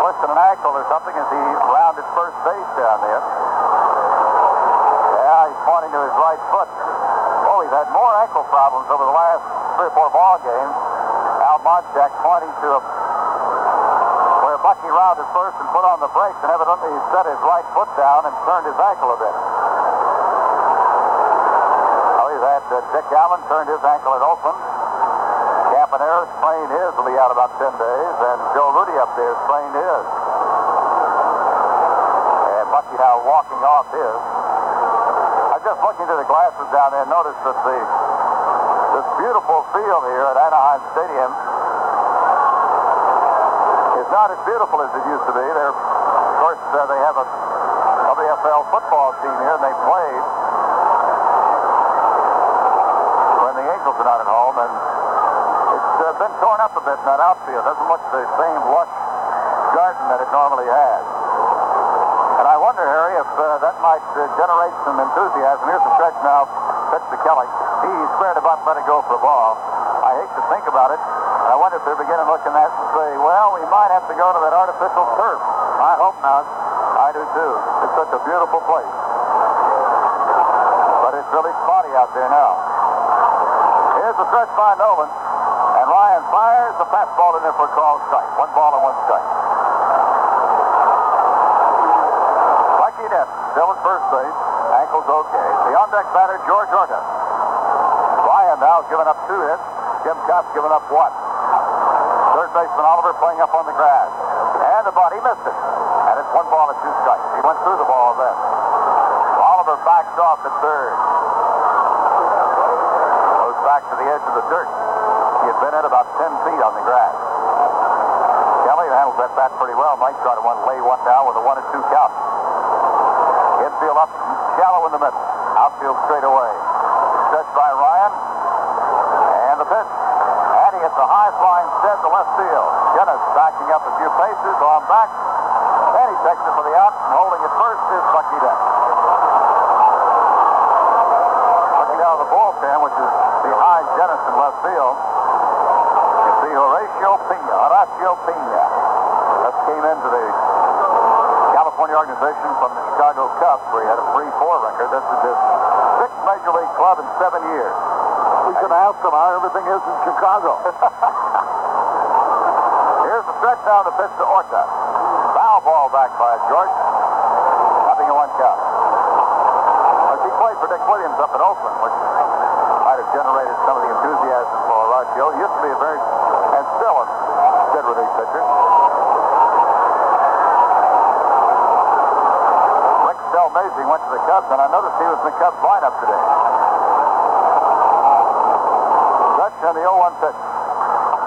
twisted an ankle or something as he rounded first base down there. Yeah, he's pointing to his right foot. Oh, he's had more ankle problems over the last 3 or 4 ball games. Al Monchak pointing to where Bucky rounded first and put on the brakes, and evidently he set his right foot down and turned his ankle a bit. Oh, he's had Dick Allen turned his ankle at Oakland. Campanera sprained his, will be out about 10 days, and Joe Rudy up there sprained his. And Bucky now walking off his. I was just looking through the glasses down there and noticed that this beautiful field here at Anaheim Stadium is not as beautiful as it used to be. Of course, they have a WFL football team here, and they played when the Angels are not at home, and it's been torn up a bit in that outfield. It doesn't look the same lush garden that it normally has. And I wonder, Harry, if that might generate some enthusiasm. Here's the stretch now. Pitch to Kelly. He squared about let it go for a ball. I hate to think about it. I wonder if they're beginning looking at it and say, well, we might have to go to that artificial turf. I hope not. I do too. It's such a beautiful place. But it's really spotty out there now. Here's the stretch by Nolan. And Ryan fires the fastball in there for a called strike. 1 ball and 1 strike. Lucky Ness still at first base. Ankle's okay. The on-deck batter, George Orta. Ryan now giving up 2 hits. Jim Kaat's giving up 1. Third baseman Oliver playing up on the grass. And the bunt, he missed it. And it's 1 ball and 2 strikes. He went through the ball then. Oliver backs off at third. Goes back to the edge of the dirt. He had been at about 10 feet on the grass. Kelly handles that bat pretty well. Might try to lay one down with a 1-2 count. Infield up, shallow in the middle. Outfield straight away. Stretched by Ryan. And the pitch. And he hits a high flying stead to left field. Dennis backing up a few paces on back. And he takes it for the out, and holding it first is Bucky Dent. Looking down the bullpen, which is behind Dennis in left field, you see Horacio Pena. Just came into the California organization from the Chicago Cubs, where he had a 3-4 record. This is his 6th Major League club in 7 years. We should ask him how everything is in Chicago. Here's the stretch down the pitch to Orta. Foul ball back by George. Nothing in 1 count. He played for Dick Williams up at Oakland, which might have generated some of the enthusiasm for Horacio. He used to be a very, and still a good relief pitcher. Rick Stelmazing went to the Cubs, and I noticed he was in the Cubs lineup today. Stretch and the 0-1 pitch.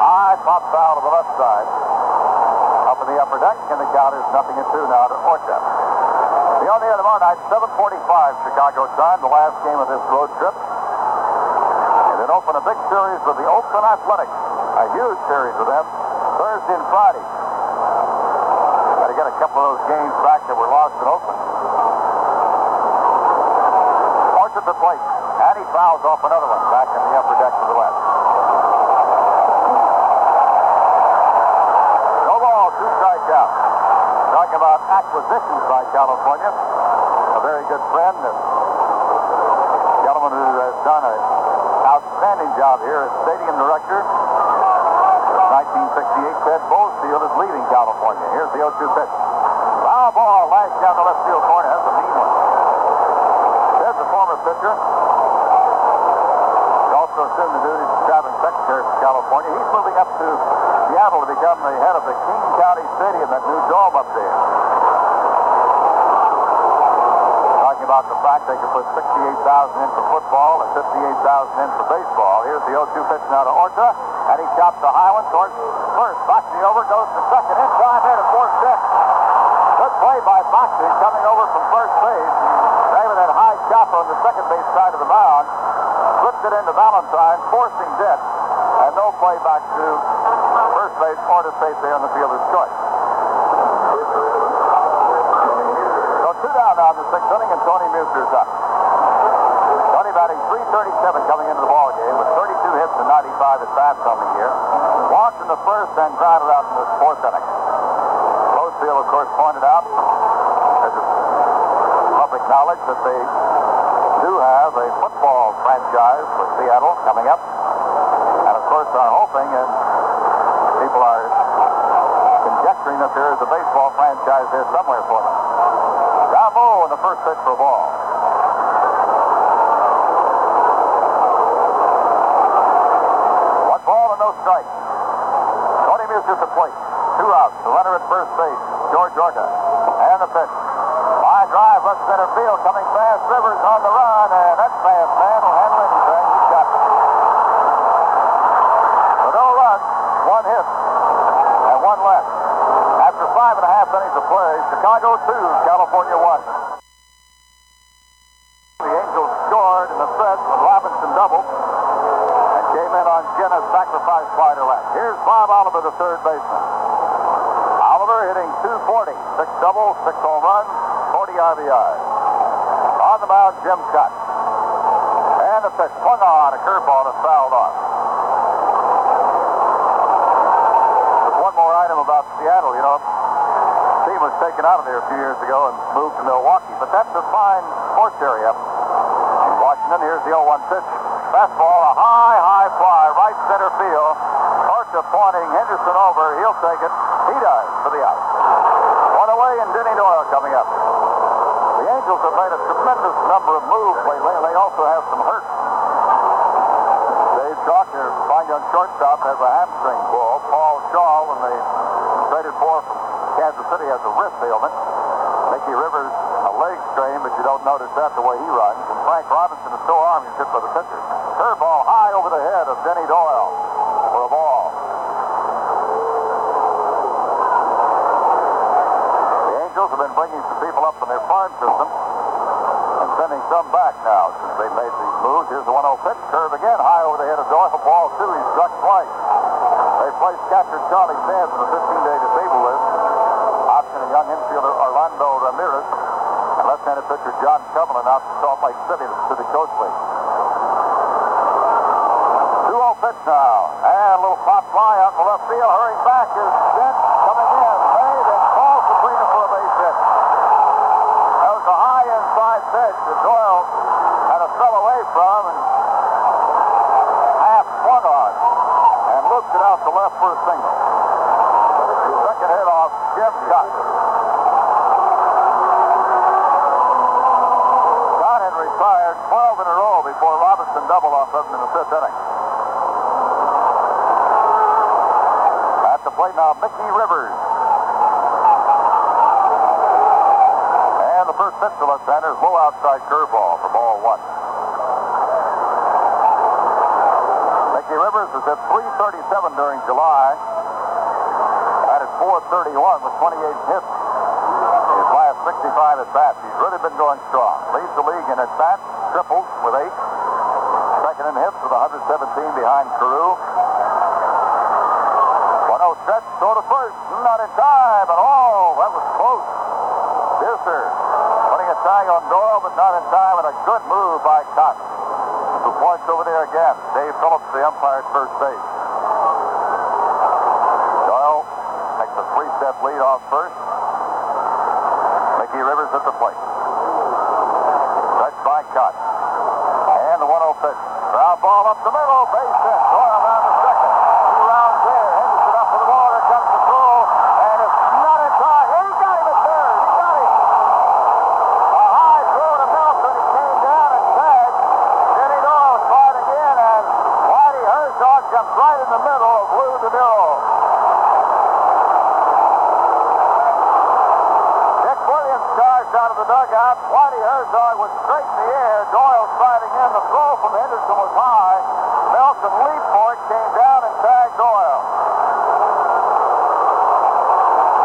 High pop foul to the left side. Up in the upper deck, and the count is 0-2 now to Orta. The on the air tomorrow night, 7:45 Chicago time, the last game of this road trip. And then open a big series with the Oakland Athletics. A huge series with them, Thursday and Friday. Got to get a couple of those games back that were lost in Oakland. Orta at the plate, and he fouls off another one back in the upper deck to the left. Out. Talking about acquisitions by California. A very good friend and gentleman who has done an outstanding job here as stadium director. Since 1968, Ted Bozefield is leaving California. Here's the 0-2 pitch. Foul ball lashed down the left field corner. That's a mean one. There's the former pitcher. He also assumed the duties of traveling secretary for California. He's moving up to Seattle to become the head of the King County Stadium, that new dome up there. Talking about the fact they could put 68,000 in for football and 58,000 in for baseball. Here's the 0-2 pitch now to Orta, and he chops the high one towards first. Boxey over, goes to second, in time there to fourth step. Good play by Boxey coming over from first base. Driving that high chopper on the second base side of the mound. Flipped it into Valentine, forcing Dent, and no play back to first base or to safe there on the fielder's choice. So 2 down now in the 6th inning, and Tony Muser's up. Tony batting .337 coming into the ball game with 32 hits and 95 at bats on the year. Walked in the first and grounded out in the 4th inning. Bozefield, of course, pointed out as a public knowledge that they do have a football franchise for Seattle coming up. And of course are hoping, and people are conjecturing that there is a baseball franchise there somewhere for them. Down low in the first pitch for a ball. 1 ball and no strike. Tony Muser at the plate. 2 outs. The runner at first base, George Orta. And the pitch. Line drive, left center field, coming fast. Rivers on the run, and that fast man will handle anything. He's got it. So no runs, 1 hit, and 1 left. After 5.5 innings of play, Chicago 2, California 1. The Angels scored in the 5th when Robinson doubled and came in on Jenna's sacrifice fly to left. Here's Bob Oliver, the third baseman. Oliver hitting .240, 6 doubles, 6 home runs, 40 RBIs. On the mound, Jim Kaat. And the pitch swung on, a curveball is fouled off. There's one more item about Seattle. You know, the team was taken out of there a few years ago and moved to Milwaukee. But that's a fine sports area in Washington. Here's the 0-1 pitch. Fastball, a high fly, right center field. to pointing Henderson over. He'll take it. He does for the out. One away and Denny Doyle coming up. The Angels have made a tremendous number of moves lately, and they also have some hurt. Dave Chalk, their fine young shortstop, has a hamstring pull. Paul Shaw, when they traded for from Kansas City, has a wrist ailment. Mickey Rivers, a leg strain, but you don't notice that the way he runs. And Frank Robinson is so armed, he's hit by the pitcher. Curveball high over the head of Denny Doyle for a ball. The Angels have been bringing some people up from their farm system and sending some back now since they've made these moves. Here's the 1-0 pitch. Curve again, high over the head of Doyle. Ball two, he struck twice. They placed catcher Charlie Sands on the 15-day disabled list. Option a young infielder Orlando Ramirez and left-handed pitcher John Cumberland out to Salt Lake City to the coach league. 2-0 pitch now. And a little pop fly out in the left field. Hurrying back is Dent coming in. Made and calls between them for a base hit. That was a high inside pitch that Doyle had a fell away from and half swung on and looped it out to left for a single. Second hit off Jim Kaat. Kaat had retired 12 in a row before Robinson doubled off of him in the fifth inning. At the plate now, Mickey Rivers. And the first pitch to left-handers, low outside curveball for ball one. Mickey Rivers has hit .337 during July. At 431 with 28 hits. His last 65 at-bats. He's really been going strong. Leads the league in at-bats, triples with 8. Second in hits with 117 behind Carew. 1-0 stretch, throw to first. Not in time at all. That was close. Disser putting a tag on Doyle, but not in time, and a good move by Kaat, who points over there again. Dave Phillips, the umpire at first base. Doyle takes a 3-step lead off first. Mickey Rivers at the plate. Stretched by Kaat. And the 1-0 pitch. Ground ball up the middle. Base hit. Doyle down to second. 2 rounds there. Henderson up for the ball. Here comes the throw. And it's not in time. And he got him at third. He got him. A high throw to Nelson. He came down and tagged. Denny Doyle caught again. And Whitey Herzog comes right in the middle of Lou DeMuro. Out of the dugout. Whitey Herzog was straight in the air. Doyle sliding in. The throw from Henderson was high. Nelson leaped for it, came down and tagged Doyle.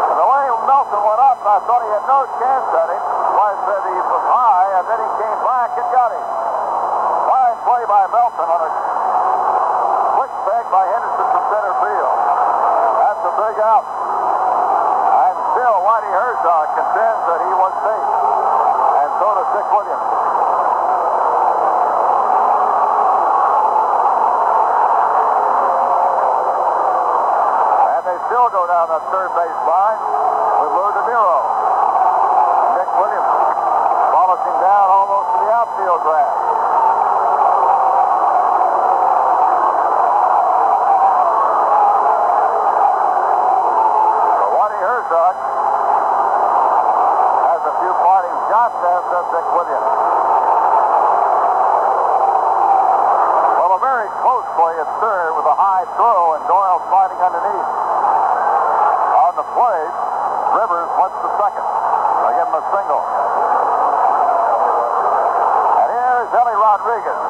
And the way Nelson went up, I thought he had no chance at him. So I said he was high, and then he came back and got him. Fine play by Melton on a quick peg by Henderson from center field. That's a big out. And still, Whitey Herzog contends that he was safe. And so does Dick Williams. And they still go down that third base line with Lou DeMuro. Dick Williams follows him down almost to the outfield grass. Has a few parting shots, as does Dick Williams. Well, a very close play at third with a high throw, and Doyle sliding underneath. On the play, Rivers went to second. They give him a single. And here's Ellie Rodriguez.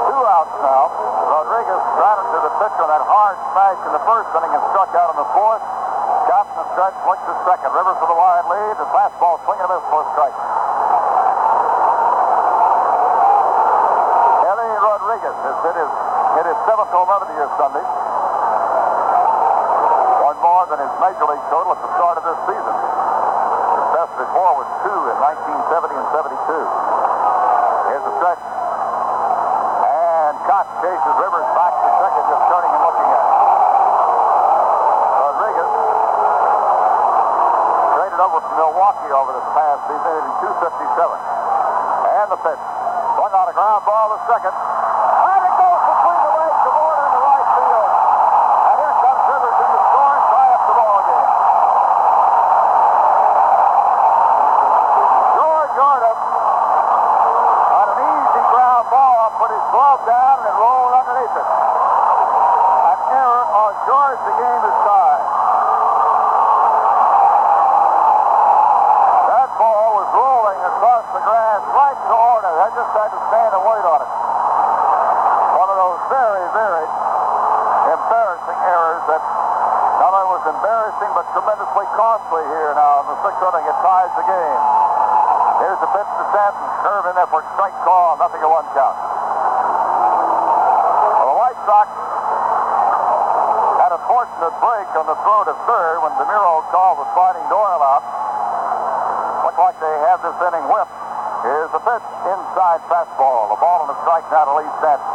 2 outs now. Rodriguez grounded to the pitcher on that hard smash in the first inning and struck out in the fourth. Got in the stretch, went to second. Rivers with a wide lead. The fastball swinging a miss for a strike. Ellie Rodriguez has hit his 7th home run of the year Sunday. One more than his major league total at the start of this season. His best before was 2 in 1970 and 72. Here's the stretch. And Kaat chases Rivers back to second, just turning and looking at it. Rodriguez over from Milwaukee over this past season in 257. And the pitch. Swung on a ground ball to second. And it goes between the legs of Warner in the right field. And here very, very embarrassing errors that not only was embarrassing but tremendously costly here now in the sixth inning. It ties the game. Here's the pitch to Stanton. Curve in there for strike call. Nothing to one count. Well, the White Sox had a fortunate break on the throw to third when DeMuro called the sliding Doyle out. Looked like they had this inning whipped. Here's the pitch. Inside fastball. The ball and the strike now to Lee Stanton.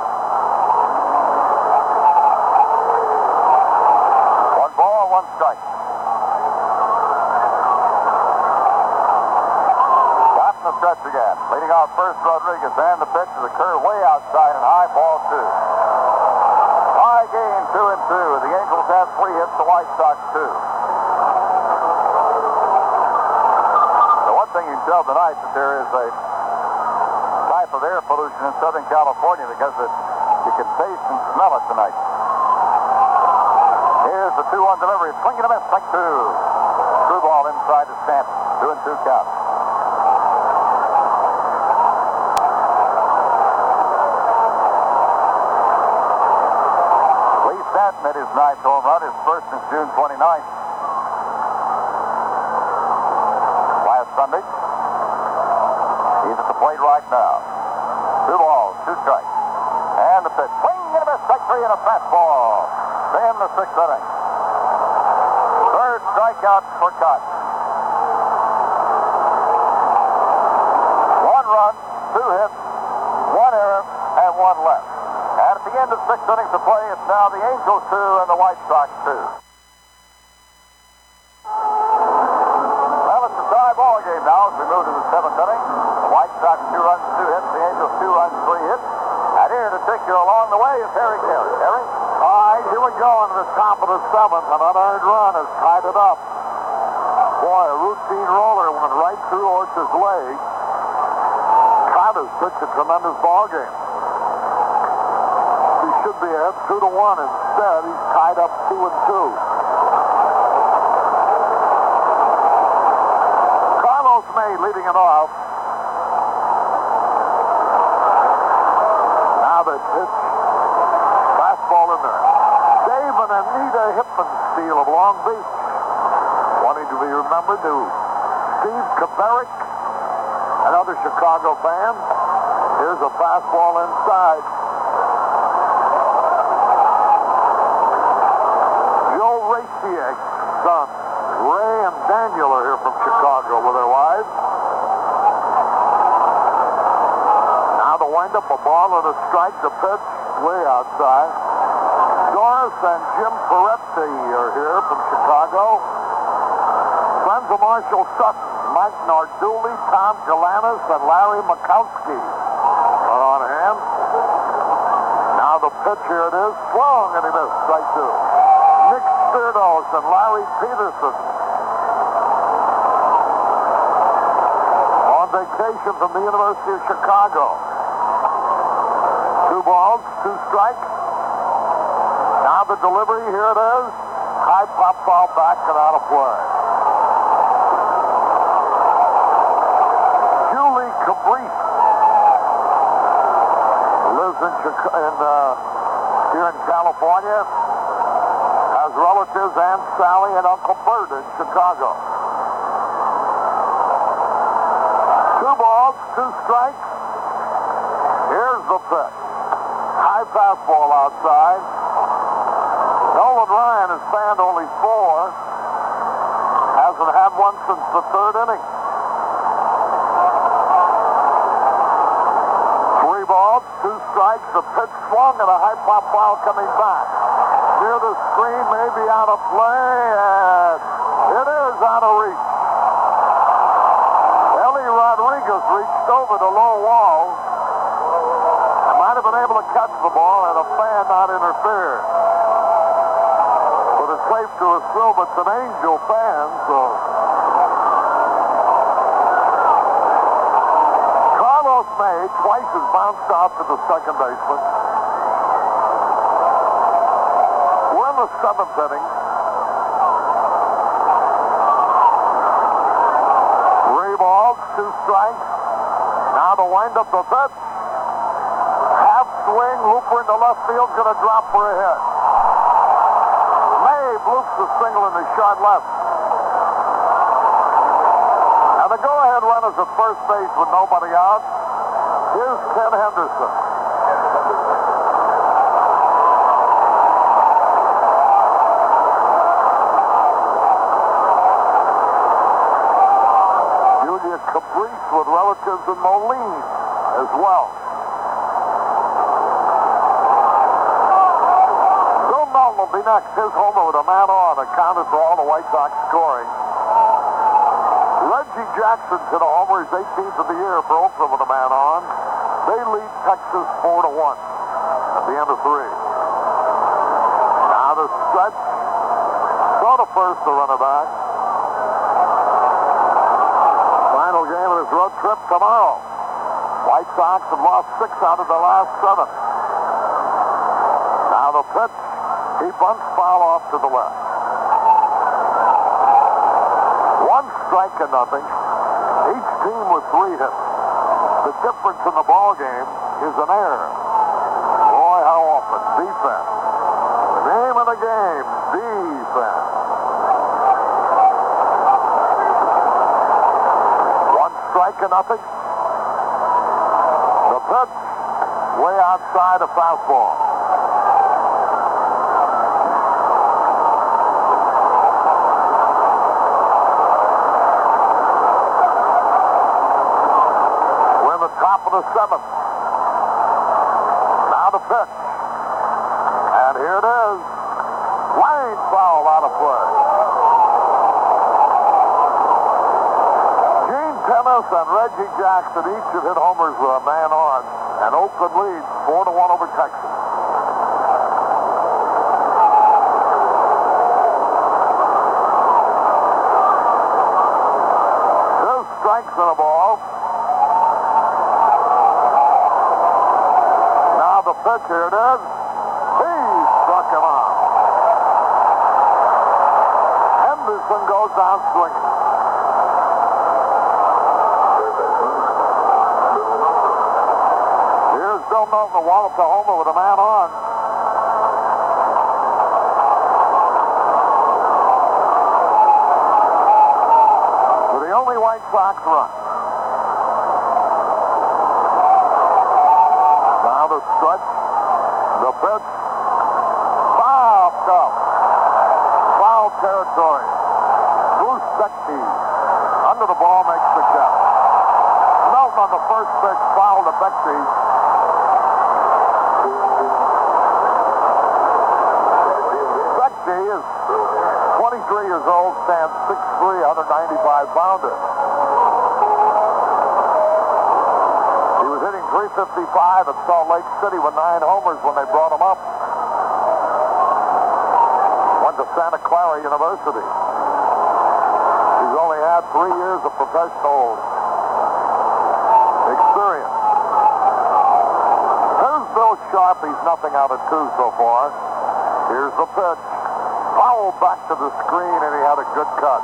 1 ball, 1 strike. Got in the stretch again. Leading off first, Rodriguez. And the pitch to the curve way outside and high, ball 2. High game, 2-2. The Angels have 3 hits, the White Sox 2. The one thing you can tell tonight that there is a type of air pollution in Southern California because you can taste and smell it tonight. Here's the 2-1 delivery. Swinging a miss, strike 2. Through ball inside to Stanton. 2-2 count. Lee Stanton hit his 9th home run, his first since June 29th. Last Sunday. He's at the plate right now. 2 balls, 2 strikes. And the pitch. Swing and a miss, strike 3 and a fastball. Then the 6th inning. Third strikeout for Kaat. 1 run, 2 hits, 1 error, and 1 left. And at the end of 6 innings of play, it's now the Angels 2 and the White Sox 2. Well, it's a tie ball game now as we move to the 7th inning. The White Sox 2 runs, 2 hits. The Angels 2 runs, 3 hits. And here to take you along the way is Harry Caray. Harry? All right, here we go into the top of the 7th. An unearned run has tied it up. Boy, a routine roller went right through Orch's leg. Kaat has pitched a tremendous ball game. He should be ahead 2-1. Instead, he's tied up 2-2. Carlos May leading it off. Now they pitch. Fastball in there. Dave and Anita Hippensteel of Long Beach. Wanting to be remembered to Steve Kaberick, another Chicago fan. Here's a fastball inside. Joe Raciak's son, Ray and Daniel, are here from Chicago with their wives. Now the windup, a ball and a strike, the pitch way outside. Doris and Jim Peretti are here from Chicago. Friends of Marshall Sutton, Mike Narduli, Tom Galanis, and Larry Mikowski are on hand. Now the pitch, here it is. Swung and he missed. Strike 2. Nick Spirtos and Larry Peterson on vacation from the University of Chicago. 2 balls, 2 strikes. Now the delivery, here it is. High pop foul back and out of play. Julie Cabrice lives here in California. Has relatives, Aunt Sally and Uncle Bert in Chicago. 2 balls, 2 strikes. Here's the pitch. High fastball outside. Nolan Ryan has fanned only 4. Hasn't had one since the 3rd inning. 3 balls, 2 strikes. The pitch swung and a high pop foul coming back. Near the screen, maybe out of play, and it is out of reach. Ellie Rodriguez reached over the low wall. Might have been able to catch the ball and a fan not interfere. But it's safe to assume it's an Angel fan, so. Carlos May twice has bounced out to the second baseman. We're in the 7th inning. 3 balls, 2 strikes. Now the windup, the pitch. Half swing, loop into left field, going to drop for a hit. May bloops the single in the short left. And the go-ahead run is at first base with nobody out. Here's Ken Henderson. Caprice with relatives in Moline as well. Bill Nolan will be next. His homer with a man on accounted for all the White Sox scoring. Reggie Jackson's hit a homer. His 18th of the year for Oakland with a man on. They lead Texas 4-1 at the end of 3. Now the stretch. Throw to first, the runner back. Final game of this road trip tomorrow. White Sox have lost 6 out of their last 7. Now the pitch. He bunts foul off to the left. 1 strike and nothing. Each team with 3 hits. The difference in the ball game is an error. Boy, how often. Defense. The name of the game, defense. Strike and nothing. The pitch way outside a fastball. We're in the top of the 7th. Now the pitch. And here it is. Line foul out of play. Tennis and Reggie Jackson each have hit homers with a man on, and Oakland leads 4-1 over Texas. There's strikes in the ball. Now the pitch, here it is. He struck him out. Henderson goes down swinging. Bill Nolan to wallop the homer with a man on. For the only White Sox run. Now the stretch. The pitch. Popped up. Foul territory. Bruce Beckey under the ball makes the catch. Nolan on the first pitch foul to Beckey. He is 23 years old, stands 6'3", 195-pounder. He was hitting .355 at Salt Lake City with 9 homers when they brought him up. Went to Santa Clara University. He's only had 3 years of professional experience. Here's Bill Sharp. He's nothing out of 2 so far. Here's the pitch. Foul back to the screen, and he had a good cut.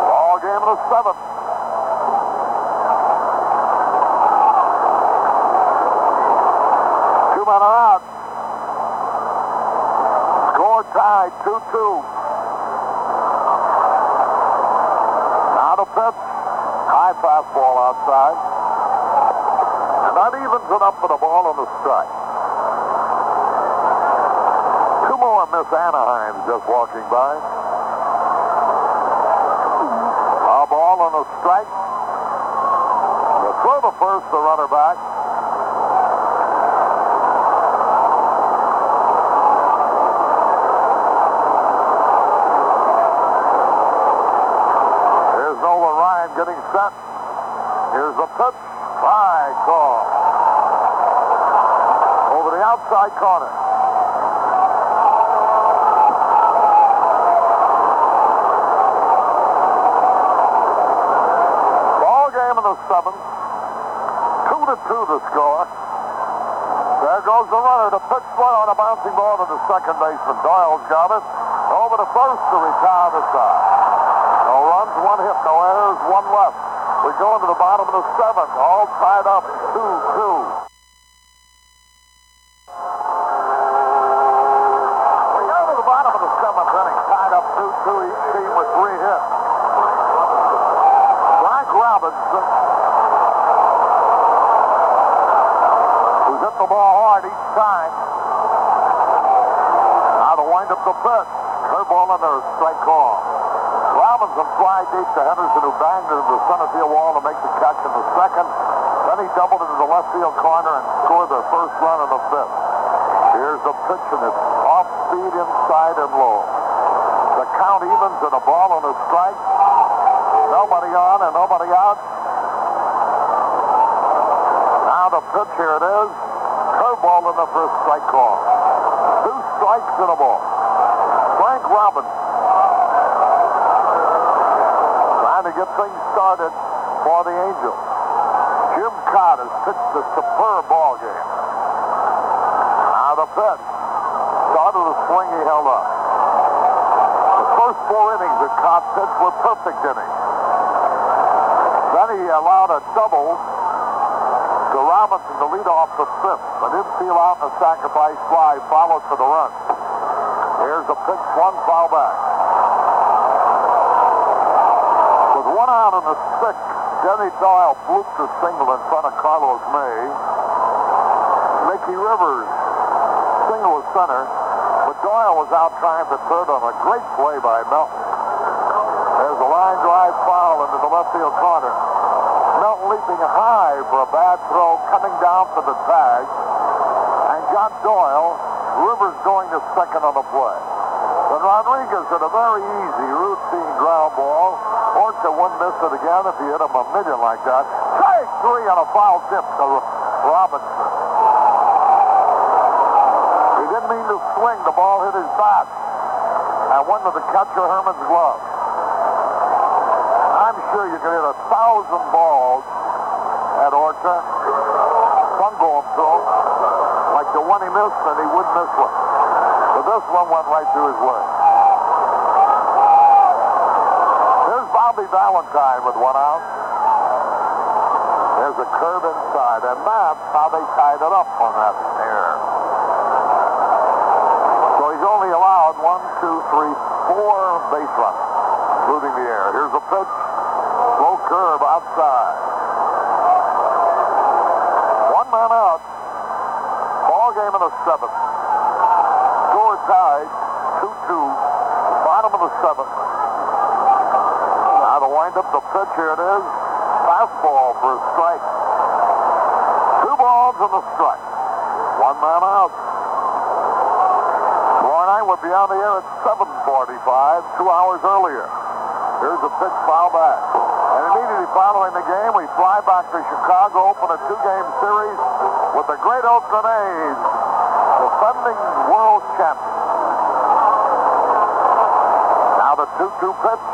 Ball game in the 7th. Two men are out. Score tied, 2-2. Now the pitch. High fastball outside. And that evens it up for the ball on the strike. Miss Anaheim just walking by. A ball on a strike. The throw to first, the runner back. Here's Nolan Ryan getting set. Here's the pitch. Fly call. Over the outside corner. Seventh. 2-2 the score. There goes the runner. The pitch one on a bouncing ball to the second baseman. Doyle's got it. Over to first to retire the side. No runs, 1 hit, no errors, 1 left. We go into the bottom of the 7th. All tied up, 2-2. hard each time. Now to wind up the pitch. Curveball under a strike call. Robinson fly deep to Henderson, who banged into the center field wall to make the catch in the second. Then he doubled into the left field corner and scored their first run in the fifth. Here's the pitch, and it's off speed inside and low. The count evens and a ball and a strike. Nobody on and nobody out. Now the pitch, here it is. Curveball in the first strike call. 2 strikes and a ball. Frank Robinson trying to get things started for the Angels. Jim Kaat has pitched a superb ball game. Now the pitch. Started a swing, he held up. The first 4 innings that Kaat pitched were perfect innings. Then he allowed a double to Robinson to lead off the fifth. But infield out in a sacrifice fly, followed for the run. Here's the pitch, 1 foul back. With 1 out in the 6th, Denny Doyle blooped a single in front of Carlos May. Mickey Rivers single was center, but Doyle was out trying for third on a great play by Melton. There's a line drive foul into the left field corner. Melton leaping high for a bad throw, coming down for the tag, and got Doyle. Rivers going to second on the play. Then Rodriguez hit a very easy routine ground ball. Orta wouldn't miss it again if he hit him a million like that. Strike 3 on a foul tip to Robinson. He didn't mean to swing. The ball hit his bat and went to the catcher Herman's glove. I'm sure you could hit 1,000 balls at Orta. Some going through like the one he missed, and he wouldn't miss one. But this one went right through his leg. Here's Bobby Valentine with 1 out. There's a curve inside, and that's how they tied it up on that air. So he's only allowed 1, 2, 3, 4 base runs, including the air. Here's a pitch. Low curve outside. 1 man out. Ball game in the 7th. Score tied 2-2. Bottom of the 7th. Now to wind up the pitch, here it is. Fastball for a strike. 2 balls and a strike. 1 man out. Tomorrow night will be on the air at 7:45, 2 hours earlier. Here's a pitch, foul back. And immediately following the game, we fly back to Chicago, open a 2-game series with the great Oakland A's, defending world champions. Now the 2-2 pitch,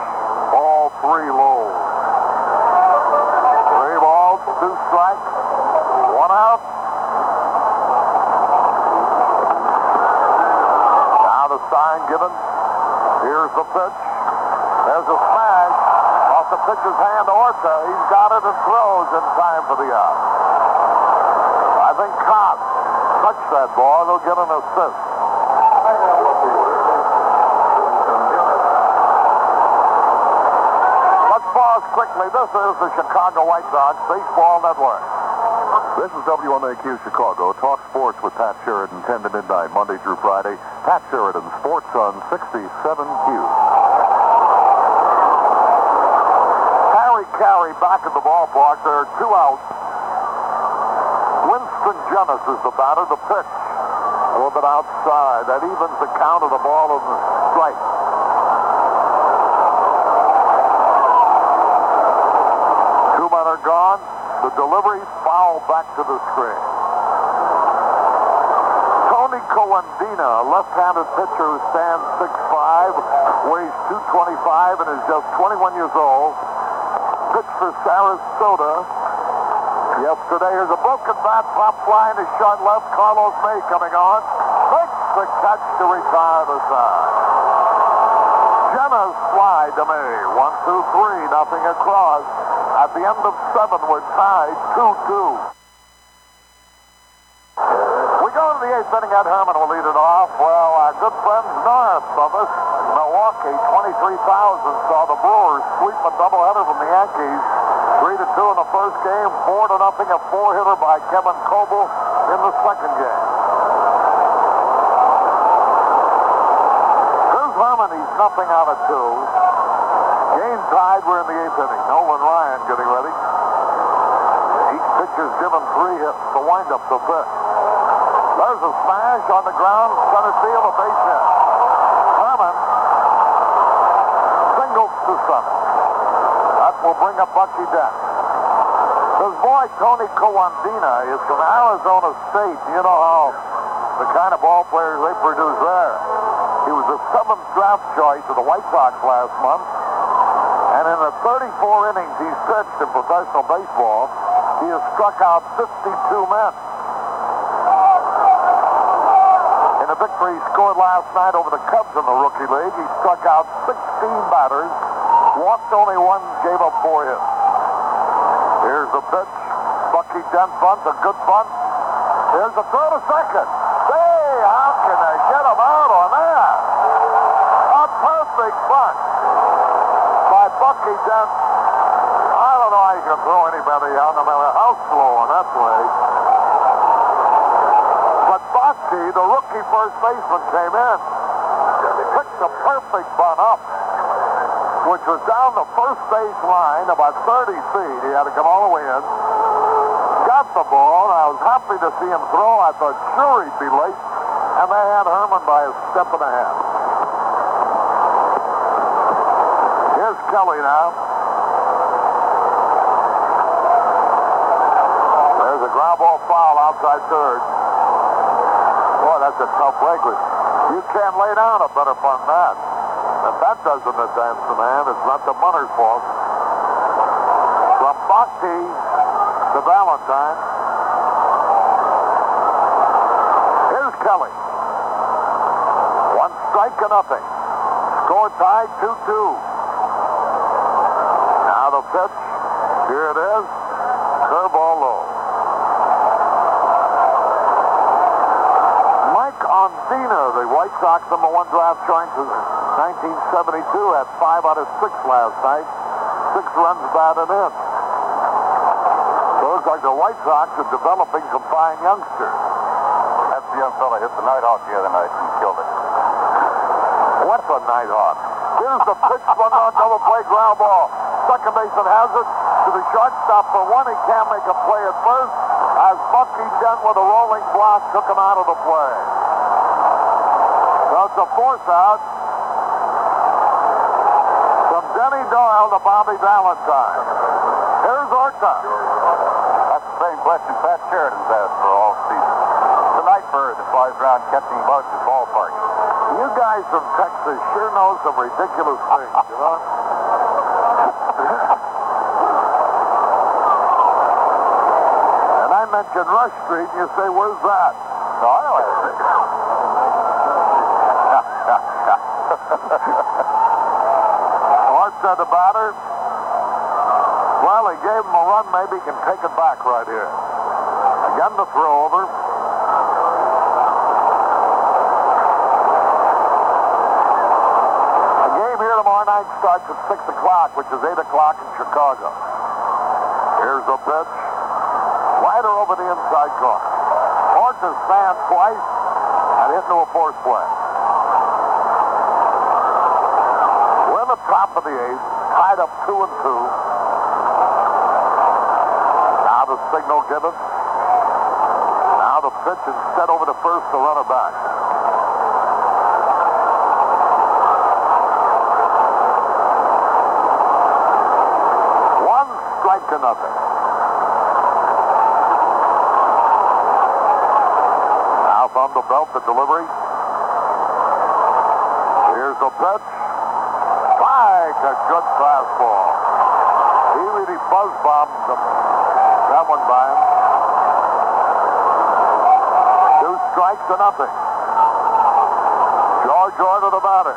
ball 3 low. 3 balls, 2 strikes, 1 out. Now the sign given. Here's the pitch. There's a smash off the pitcher's hand to Orta. He's got it and throws in time for the out. I think Kaat touched that ball. They'll get an assist. Let's pause quickly. This is the Chicago White Sox Baseball Network. This is WMAQ Chicago. Talk sports with Pat Sheridan, 10 to midnight, Monday through Friday. Pat Sheridan, Sports on 67Q. Caray back at the ballpark. There are 2 outs. Winston Jonas is the batter. The pitch a little bit outside. That evens the count of the ball and the strike. 2 men are gone. The delivery foul back to the screen. Tony Coandina, a left-handed pitcher who stands 6'5", weighs 225, and is just 21 years old. Pitch for Sarasota yesterday. Here's a broken bat, pop fly to short left. Carlos May coming on. Makes the catch to retire the side. Jenna's fly to May. 1, 2, 3, nothing across. At the end of 7, we're tied 2-2. We go to the 8th inning. Ed Herman will lead it off. Well, our good friends north of us, Milwaukee, 23,000, saw the Brewers sweep a doubleheader from the Yankees. 3-2 in the first game, 4-0, a 4-hitter by Kevin Coble. in the second game. Here's Herman. He's nothing out of 2. Game tied. We're in the 8th inning. Nolan Ryan getting ready. Each pitcher's given 3 hits. The windup, the pitch. There's a smash on the ground. Center field, a base hit. Herman singles to center. That will bring up Bucky Dent. His boy, Tony Coandina, is from Arizona State. You know how the kind of ball players they produce there. He was the 7th draft choice of the White Sox last month. And in the 34 innings he's pitched in professional baseball, he has struck out 52 men. In the victory he scored last night over the Cubs in the Rookie League, he struck out 16 batters, walked only 1, gave up 4 hits. Here's the pitch. Bucky Dent bunts, a good bunt. Here's the throw to second. Hey, how can they get him out on that? A perfect bunt by Bucky Dent. I don't know how you can throw anybody out, no matter how slow on that play. But Bucky, the rookie first baseman, came in. He picked the perfect bunt up, which was down the first base line about 30 feet. He had to come all the way in. Got the ball, and I was happy to see him throw. I thought, sure, he'd be late. And they had Herman by a step and a half. Here's Kelly now. There's a ground ball foul outside third. Boy, that's a tough breaker. You can't lay down a better bunt than that. If that doesn't advance the man, it's not the bunter's fault. From Bucky to Valentine. Here's Kelly. 1 strike to nothing. Score tied 2-2. Now the pitch. Here it is. Curveball low. Mike Ondina, the White Sox #1 draft choice, 1972, had 5 out of 6 last night. 6 runs batted in. So it looks like the White Sox are developing some fine youngsters. That's the young fella hit the Nighthawk the other night and killed it. What's a Nighthawk? Here's the pitch, one-run double play ground ball. Second baseman has it to the shortstop for 1. He can't make a play at first, as Bucky Dent with a rolling block took him out of the play. So it's a force out. Denny Doyle to Bobby Valentine. Here's Orta. That's the same question Pat Sheridan's asked for all season. The night bird that flies around catching bugs at ballparks. You guys from Texas sure know some ridiculous things, you know? And I mentioned Rush Street, and you say, where's that? No, I know it. Said the batter, well, he gave him a run. Maybe he can take it back right here. Again, the throw over. The game here tomorrow night starts at 6 o'clock, which is 8 o'clock in Chicago. Here's the pitch. Rider over the inside corner. Orta stands twice and hit into a force play. Top of the 8th, tied up 2-2. Now the signal given. Now the pitch instead over to first, the runner back. One strike to nothing. Now from the belt, the delivery. Here's the pitch. A good fastball. He really buzz-bombed that one by him. 2 strikes to nothing. George Orta the batter.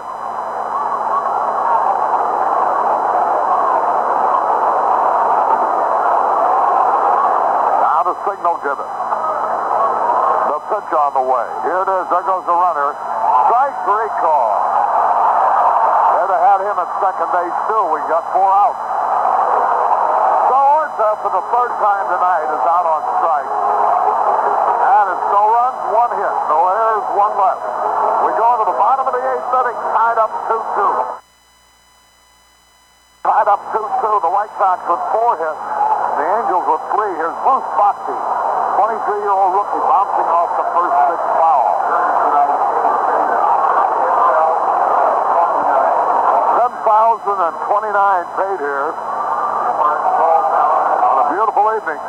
Now the signal given. The pitch on the way. Here it is. There goes the runner. Strike 3 call. Had him at second base too. We got 4 outs. So Orta for the 3rd time tonight is out on strike. And one left. We go to the bottom of the 8th inning, tied up 2-2. Tied up 2-2. The White Sox with 4 hits. The Angels with 3. Here's Bruce Bochy, 23-year-old rookie, bouncing off the first 6 foul. 10,029 paid here on a beautiful evening.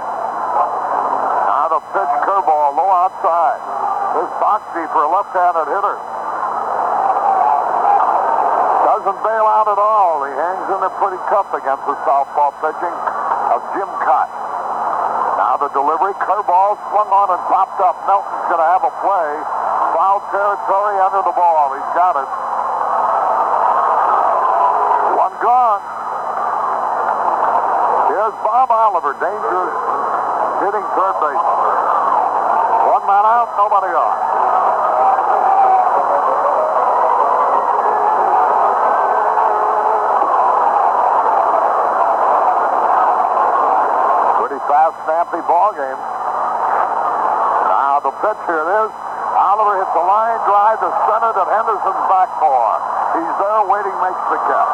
Now the pitch, curveball, low outside. This Bochy for a left-handed hitter. Doesn't bail out at all. He hangs in there pretty tough against the southpaw pitching of Jim Kaat. Now the delivery, curveball swung on and popped up. Melton's going to have a play. Foul territory under the ball. He's got it. One gone. Here's Bob Oliver, dangerous, hitting third base. One man out, nobody on. Fast, snappy ball game. Now the pitch, here it is. Oliver hits a line drive to center at Henderson's backboard. He's there waiting, makes the catch.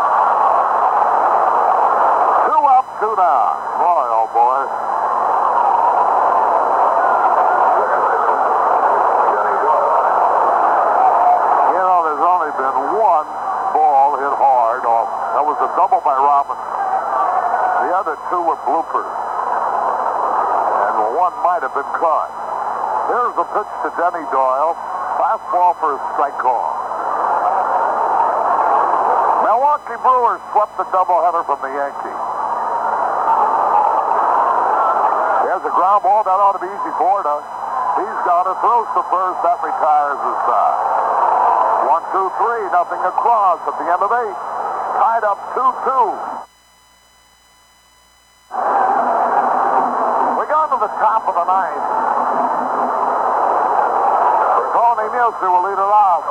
2 up, 2 down. Boy, oh boy. You know, there's only been one ball hit hard off. That was a double by Robinson. The other 2 were bloopers. One might have been caught. Here's the pitch to Denny Doyle. Fastball for a strike call. Milwaukee Brewers swept the doubleheader from the Yankees. There's a ground ball. That ought to be easy for us. He's got it. Throws to first. That retires his side. 1, 2, 3. Nothing across at the end of 8. Tied up 2-2. The top of the 9th. Tony Nielsen will lead it off.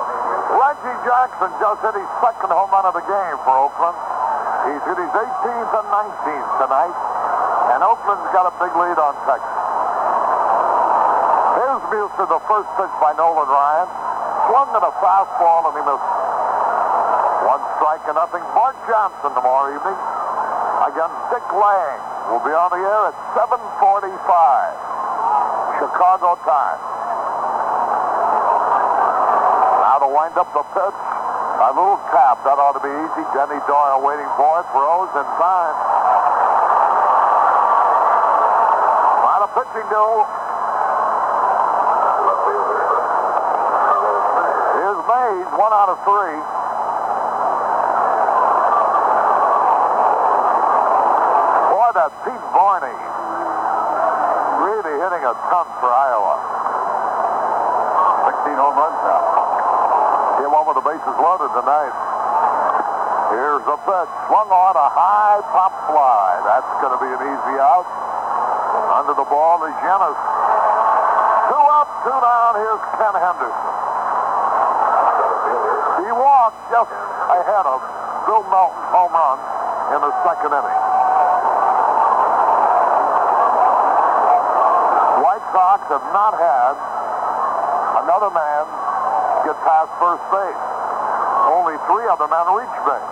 Reggie Jackson just hit his 2nd home run of the game for Oakland. He's hit his 18th and 19th tonight, and Oakland's got a big lead on Texas. Here's Mueller, the first pitch by Nolan Ryan. Swung at a fastball, and he missed. 1 strike and nothing. Bart Johnson tomorrow evening against Dick Lang. We'll be on the air at 7:45 Chicago time. Now to wind up the pitch, a little tap. That ought to be easy. Denny Doyle waiting for it. Throws in time. Not a pitching duel. Here's Mays, 1 out of 3. That Pete Varney really hitting a ton for Iowa. 16 home runs now. Came on with the bases loaded tonight. Here's the pitch. Swung on a high pop fly. That's going to be an easy out. Under the ball is Yenis. 2 up, 2 down. Here's Ken Henderson. He walked just ahead of Bill Melton's home run in the 2nd inning. Sox have not had another man get past first base. Only 3 other men reach base.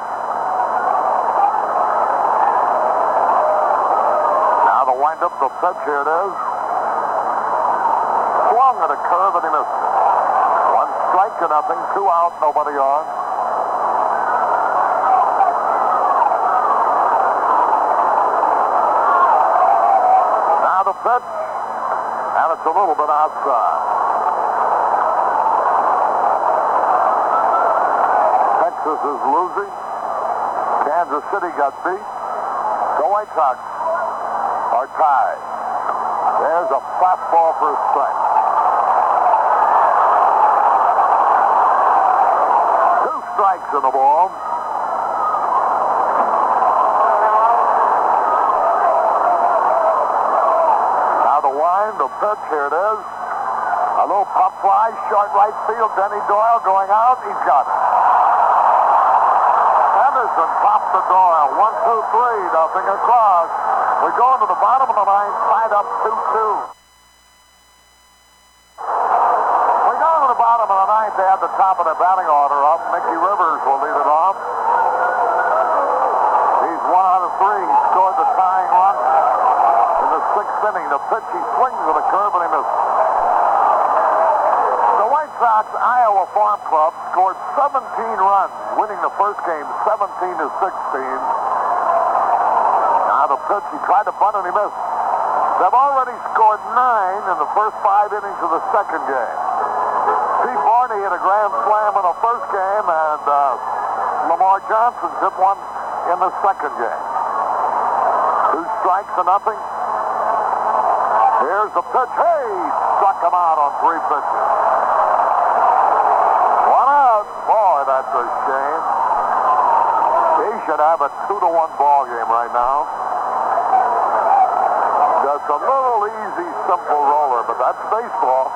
Now to wind up the pitch, here it is. Swung at a curve and he missed it. 1 strike to nothing, 2 out, nobody on. Now the pitch. And it's a little bit outside. Texas is losing. Kansas City got beat. The White Sox are tied. There's a fastball for a strike. 2 strikes in the ball. The pitch, here it is. A little pop fly, short right field. Denny Doyle going out. He's got it. Henderson popped the Doyle. 1, 2, 3. Nothing across. We go into the bottom of the 9th, tied up 2-2. We go to the bottom of the the top of the batting order up. Mickey Rivers will lead it off. He's 1 out of 3. He scored the tying run in the 6th inning. The pitch, he swings with a curve and he misses. The White Sox Iowa Farm Club scored 17 runs, winning the first game 17-16. Now the pitch, he tried to bunt and he missed. They've already scored 9 in the first 5 innings of the second game. Pete Barney hit a grand slam in the first game, and Lamar Johnson's hit one in the second game. 2 strikes to nothing. Here's the pitch. Hey, struck him out on 3 pitches. 1 out. Boy, that's a shame. He should have a 2-1 ball game right now. Just a little easy, simple roller, but that's baseball.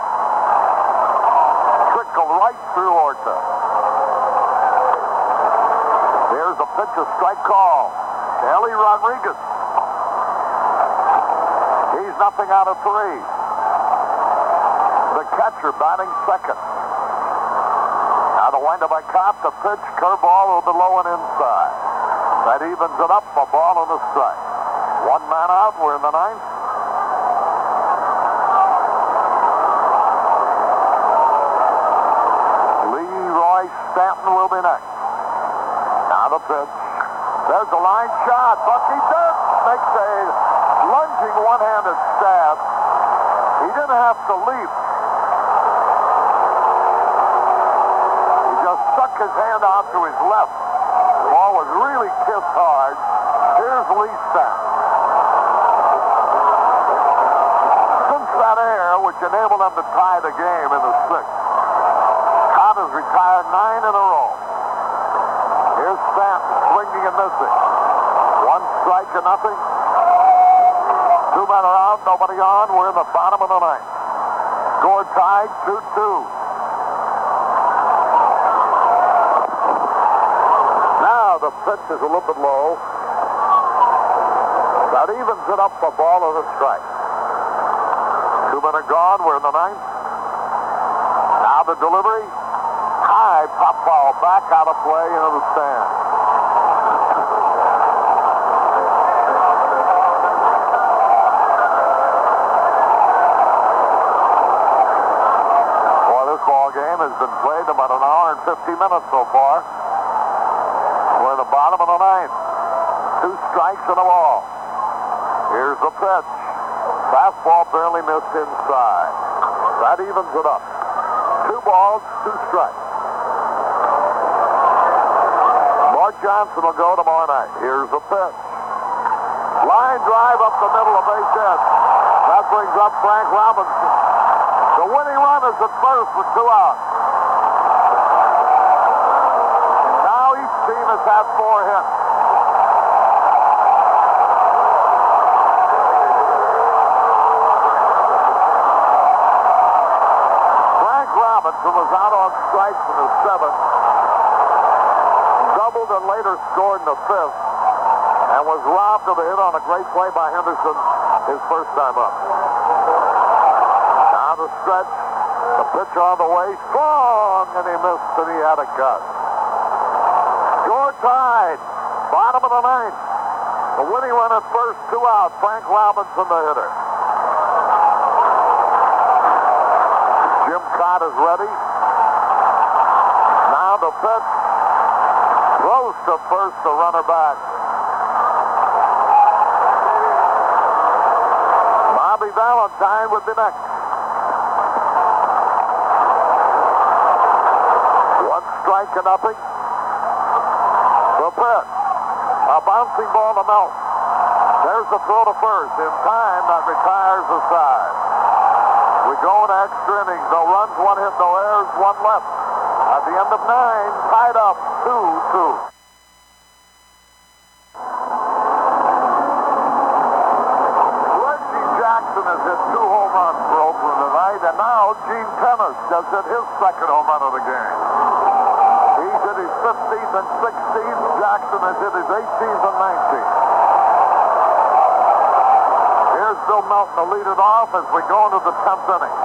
Trickle right through Orta. Here's a pitch, a strike call. Ellie Rodriguez. He's nothing out of 3. The catcher batting second. Now the windup by Kaat, the pitch, curveball will be low and inside. That evens it up, a ball and a strike. 1 man out, we're in the 9th. Stanton will be next. Now the pitch. There's a line shot. Bucky Dirk makes a lunging one-handed stab. He didn't have to leap. He just stuck his hand out to his left. The ball was really kissed hard. Here's Lee Stanton. Since that error, which enabled them to tie the game in the 6th, Kaat has retired 9 in a row. Here's Stanton swinging and missing. 1 strike to nothing. 2 men are out, nobody on. We're in the bottom of the 9th. Score tied 2-2. Now the pitch is a little bit low. That evens it up, a ball and a strike. 2 men are gone. We're in the 9th. Now the delivery. High pop ball back out of play into the stand. Boy, this ball game has been played about an hour and 50 minutes so far. We're in the bottom of the 9th. 2 strikes and a ball. Here's the pitch. Fastball barely missed inside. That evens it up. 2 balls, 2 strikes. Johnson will go tomorrow night. Here's the pitch. Line drive up the middle of base hit. That brings up Frank Robinson. The winning run is at first with 2 outs. Now each team has had 4 hits. Frank Robinson was out on strikes in the 7th. Doubled and later scored in the 5th and was robbed of a hit on a great play by Henderson his first time up. Down the stretch, the pitch on the way, strong, and he missed and he had a cut. Score tied, bottom of the 9th. The winning run at first, 2 out. Frank Robinson, the hitter. Jim Kaat is ready. Now the pitch. Throws to first, the runner back. Bobby Valentine would be next. 1 strike to nothing. The pitch. A bouncing ball to Melt. There's the throw to first. In time, that retires the side. We go into extra innings. No runs, 1 hit, no errors, 1 left. At the end of 9, tied up 2-2. Reggie Jackson has hit 2 home runs for Oakland tonight, and now Gene Tennis just hit his 2nd home run of the game. He's hit his 15th and 16th. Jackson has hit his 18th and 19th. Here's Bill Melton to lead it off as we go into the 10th inning.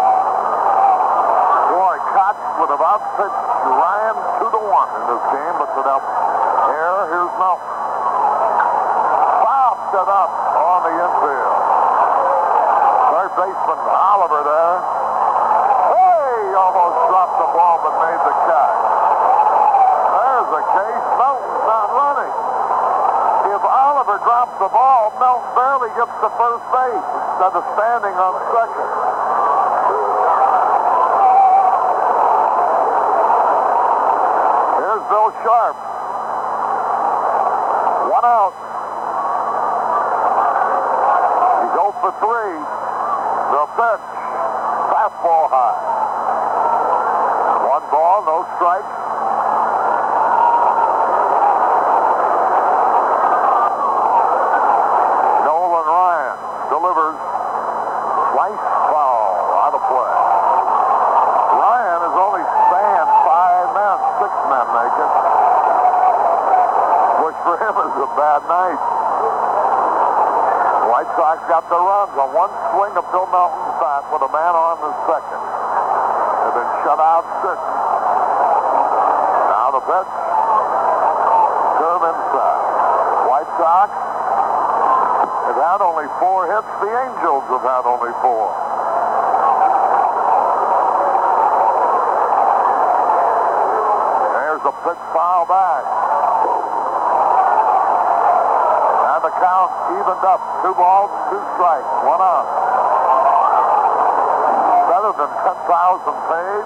Boy, Kaat would have outpitched Ryan 2-1 in this game, but without air, here's Nolan. Pops it up on the infield. Third baseman Oliver there. Hey, almost dropped the ball but made the catch. There's a case. Melton's not running. If Oliver drops the ball, Melton barely gets to first base instead of standing on second. Here's Bill Sharp. 1 out. He's 0 for 3. The pitch. Fastball high. 1 ball, no strikes. Nolan Ryan delivers. Slice foul out of play. Ryan is only staying 5 men. 6 men make it. Which for him is a bad night. White Sox got the runs on 1 swing of Bill Melton's bat with a man on the second. They've been shut out 6. Now the pitch. Serve inside. White Sox have had only 4 hits. The Angels have had only 4. There's a pitch foul back. And the count evened up. 2 balls, 2 strikes, 1 out. Better than 10,000 paid.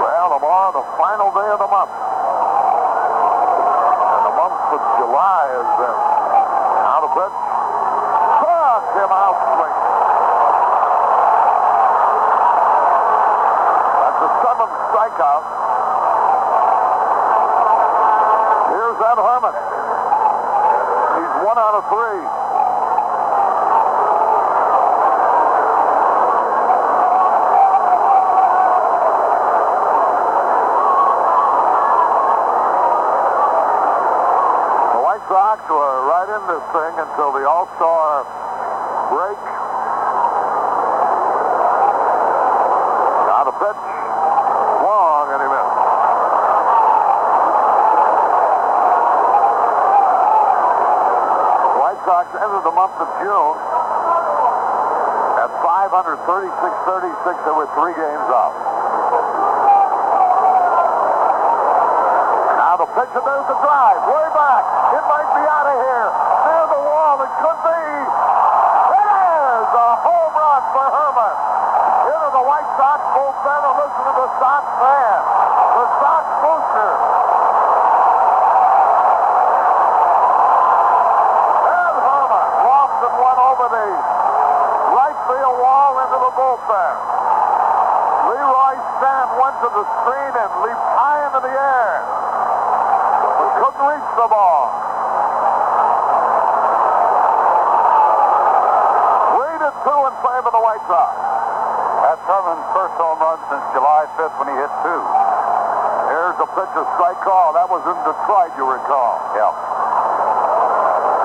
Well, tomorrow, the final day of the month. And the month of July is in. Now the pitch. Struck him out swinging. That's the 7th strikeout. Here's Ed Herman. He's 1 out of 3. The White Sox were right in this thing until the All-Star break. Now the pitch. Swung and he missed. Sox ended the month of June at 536-36. They were 3 games out. Now the pitch, and there's the drive. Way back. It might be out of here. Near the wall. It could be. It is a home run for Herman. Into the White Sox bullpen and listen to the Sox fan. The Sox booster. One over the right field wall into the bullpen. Leroy Stan went to the screen and leaped high into the air, but couldn't reach the ball. 3-2 in favor of the White Sox. That's Herman's first home run since July 5th when he hit 2. Here's a pitch, a strike call. That was in Detroit, you recall. Yeah.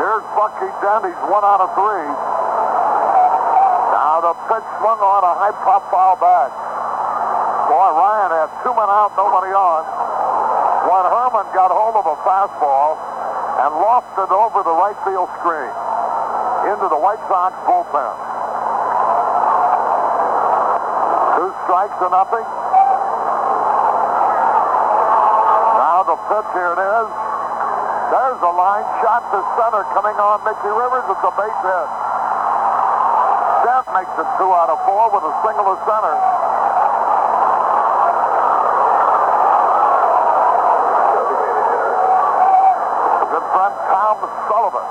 Here's Bucky Dent. He's 1 out of 3. Now the pitch swung on a high pop foul back. Boy, Ryan had 2 men out, nobody on. When Herman got hold of a fastball and lofted over the right field screen into the White Sox bullpen. 2 strikes to nothing. Now the pitch, here it is. There's a line shot to center coming on Mickey Rivers. It's a base hit. Dent makes it 2 out of 4 with a single to center. Good friend Tom Sullivan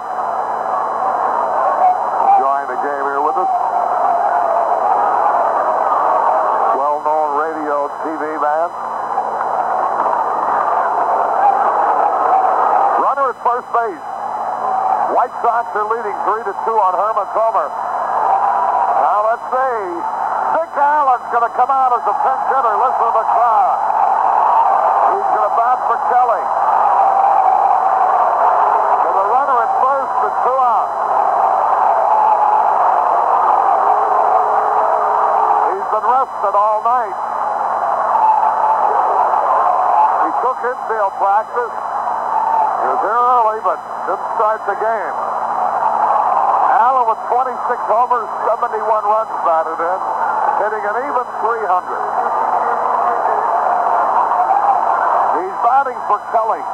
joined the game here with us. Well-known radio TV man. Runner at first base. White Sox are leading 3-2 on Herman's homer. Now let's see. Dick Allen's going to come out as a pinch hitter. Listen to the crowd. He's going to bat for Kelly. With a runner at first and 2 out. infield practice. He was here early, but didn't start the game. Allen with 26 homers, 71 runs batted in, hitting an even 300. He's batting for Kelly.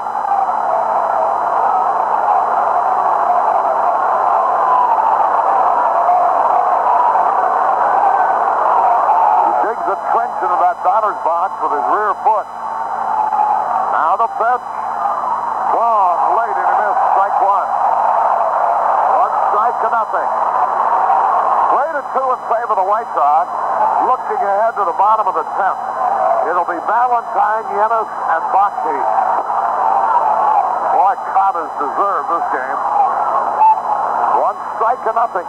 He digs a trench into that batter's box with his rear foot. Now the pitch. Long, late, and he missed. Strike one. One strike to nothing. Play to two in favor of the White Sox. Looking ahead to the bottom of the 10th. It'll be Valentine, Yenis, and Bhakti. Boy, Kaat has deserved this game. One strike to nothing.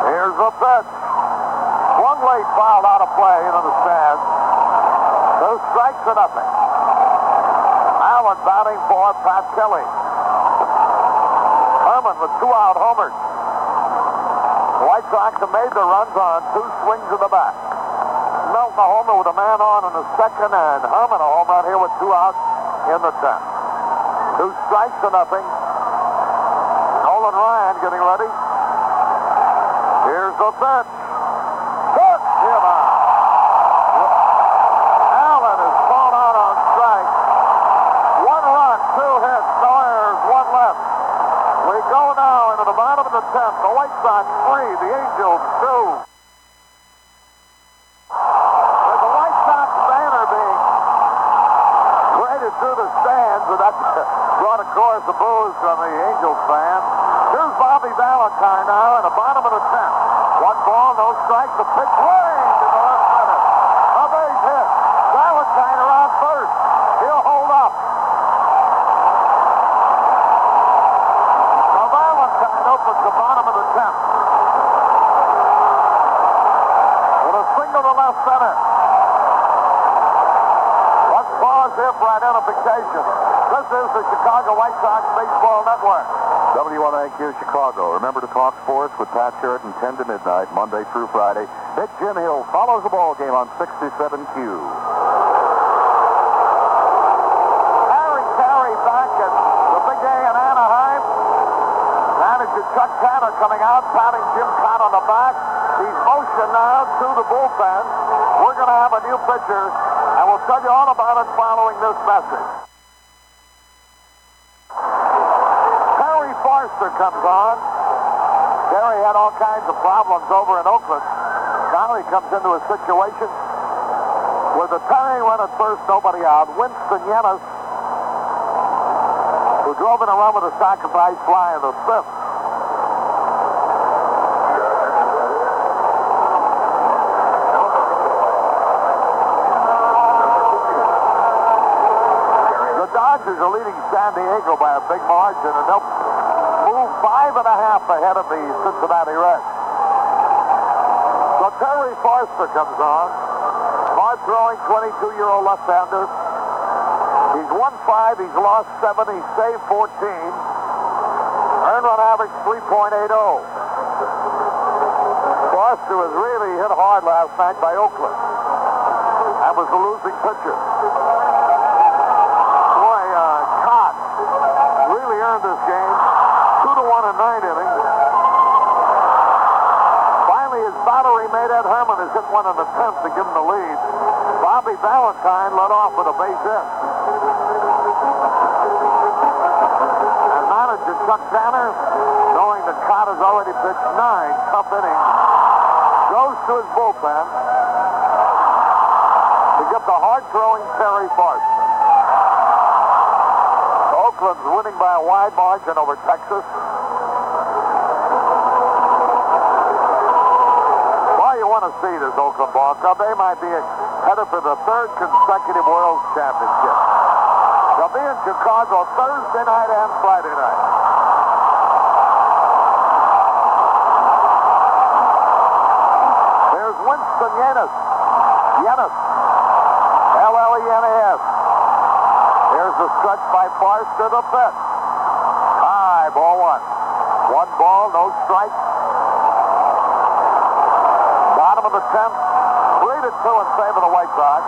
Here's the pitch. One late foul out of play into the stands. Two strikes to nothing. Allen batting for Pat Kelly. Herman with 2 out homers. The White Sox have made the runs on 2 swings in the bat. Melton a homer with a man on in the second, and Herman a home run here with 2 outs in the 10th. 2 strikes to nothing. Nolan Ryan getting ready. Here's the pitch. Hit him out. Allen is thrown out on strike. 1 run, 2 hits, no errors, 1 left. We go now into the bottom of the 10th. The White Sox 3, the Angels 2. With the White Sox banner being paraded through the stands, and that brought a chorus of boos from the Angels fans. Here's Bobby Valentine now in the bottom of the 10th. 1 ball, no strikes. The pitch range in the left center. A base hit. Valentine around first. He'll hold up. So Valentine opens the bottom of the 10th. With a single to left center. Let's pause here for identification. This is the Chicago White Sox Baseball Network. WMAQ Chicago. Remember to talk sports with Pat Sheridan 10 to midnight, Monday through Friday. Big Jim Hill follows the ball game on 67Q. Caray back at the big day in Anaheim. Manager Chuck Tanner coming out, patting Jim Kaat on the back. He's motioned now to the bullpen. We're going to have a new pitcher, and we'll tell you all about it following this message. Comes on. Caray had all kinds of problems over in Oakland. Connolly comes into a situation with a tying run at first, nobody out. Winston Yenis, who drove in a run with a sacrifice fly in the 5th. The Dodgers are leading San Diego by a big margin, and they'll move 5.5 ahead of the Cincinnati Reds. So Terry Forster comes on. Hard-throwing 22-year-old left-hander. He's won 5. He's lost 7. He's saved 14. Earned run average 3.80. Forster was really hit hard last night by Oakland. That was the losing pitcher. Boy, Kaat really earned this game. 2-1 in 9 innings. Finally, his battery made Ed Herman has hit one in the 10th to give him the lead. Bobby Valentine led off with a base hit. And manager Chuck Tanner, knowing that Kaat has already pitched 9 tough innings, goes to his bullpen to get the hard-throwing Terry Forster. Oakland's winning by a wide margin over Texas. Well, you want to see this Oakland ball club. They might be headed for the 3rd consecutive World Championship. They'll be in Chicago Thursday night and Friday night. There's Winston Yenis. L-L-E-N-A-S. Here's the stretch by Forster, the pitch. High, ball 1. 1 ball, no strike. Bottom of the 10th, 3 3-2 in favor of the White Sox.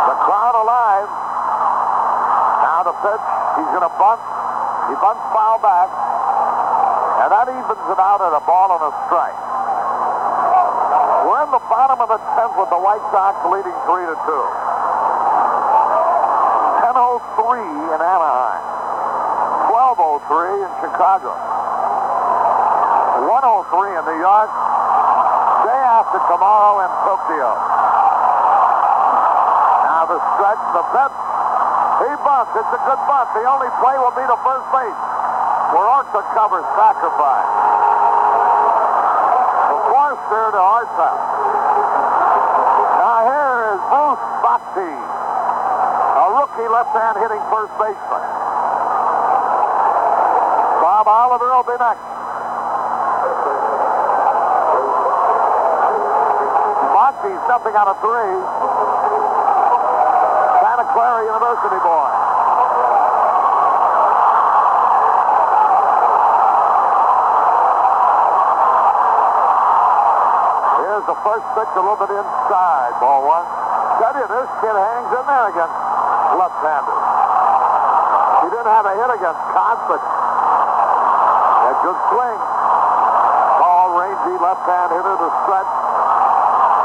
The crowd alive. Now the pitch. He's going to bunt. He bunts foul back. And that evens it out at a ball and a strike. We're in the bottom of the 10th with the White Sox leading 3-2. 10:03 in Anaheim. 12:03 in Chicago. 1:03 in New York. Day after tomorrow in Tokyo. Now the stretch, the pitch. He bunts. It's a good bunt. The only play will be to first base, where Orta covers sacrifice. The Forster to Orta. Now here is Bruce Bhakti, a rookie left-hand hitting first baseman. Bob Oliver will be next. Bhakti's nothing out of 3. Santa Clara University boy. Here's the first pitch a little bit inside, ball one. Tell you, this kid hangs in there against left-handers. He didn't have a hit against Kaat, but a good swing. Tall, rangy left-hand hitter to stretch.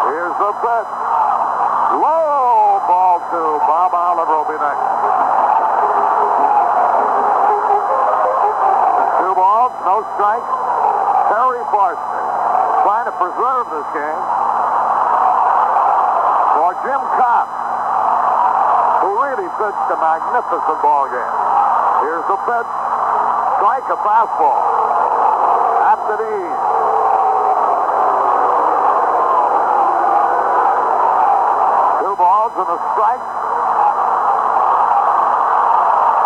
Here's the pitch. Low ball two. Bob Oliver will be next. 2 balls, no strikes. Terry Forster trying to preserve this game for Jim Kaat, who really pitched a magnificent ball game. Here's the pitch. Strike, a fastball. At the knee. And a strike.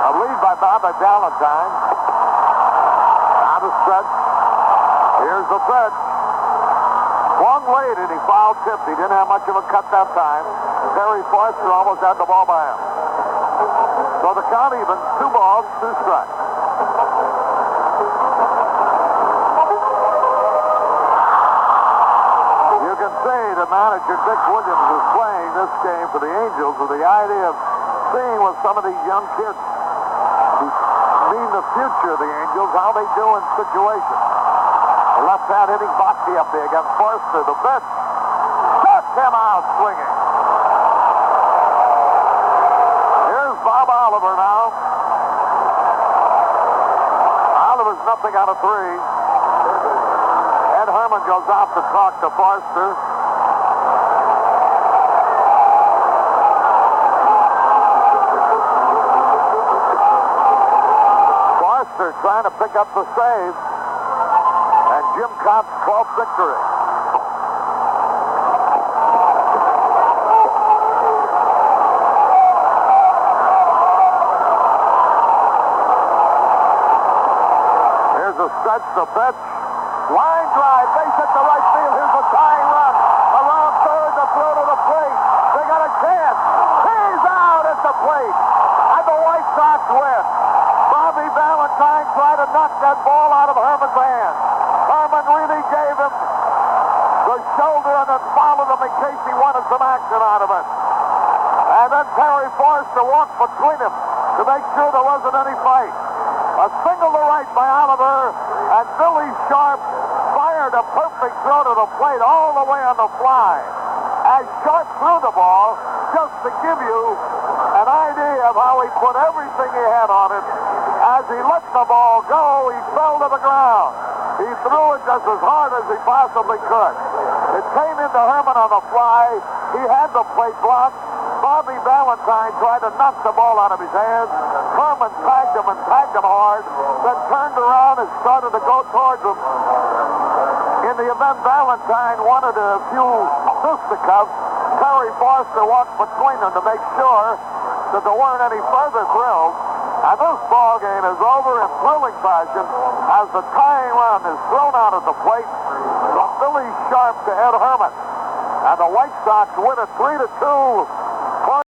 A lead by Bobby Valentine. Now the stretch. Here's the pitch. Swung late and he foul tipped. He didn't have much of a cut that time. Terry Forster almost had the ball by him. So the count even. 2 balls, 2 strikes. You can say the manager Dick Williams is playing this game for the Angels with the idea of seeing what some of these young kids who mean the future of the Angels, how they do in situations. The left-hand hitting Bhakti up there against Forster. The pitch. Took him out swinging. Here's Bob Oliver now. Oliver's nothing out of 3. Ed Herman goes out to talk to Forster. Forster trying to pick up the save. And Jim Kaat's 12th victory. Here's a stretch, the pitch. Line drive, base hit to right field. Here's a tying run. Around third, the throw to the plate. They got a chance. He's out at the plate. And the White Sox win. Bobby Valentine tried to knock that ball out of Herman's hand. Herman really gave him the shoulder and then followed him in case he wanted some action out of it. And then Terry Forster walked between him to make sure there wasn't any fight. A single to right by Oliver, and Billy Sharp fired a perfect throw to the plate all the way on the fly. As Sharp threw the ball, just to give you an idea of how he put everything he had on it, as he let the ball go, he fell to the ground. He threw it just as hard as he possibly could. It came into Herman on the fly. He had the plate blocked. Bobby Valentine tried to knock the ball out of his hands. Herman tagged him and tagged him hard, then turned around and started to go towards him. In the event Valentine wanted a few fisticuffs, Terry Forster walked between them to make sure that there weren't any further thrills. And this ball game is over in thrilling fashion as the tying run is thrown out at the plate from Billy Sharp to Ed Herman. And the White Sox win it 3-2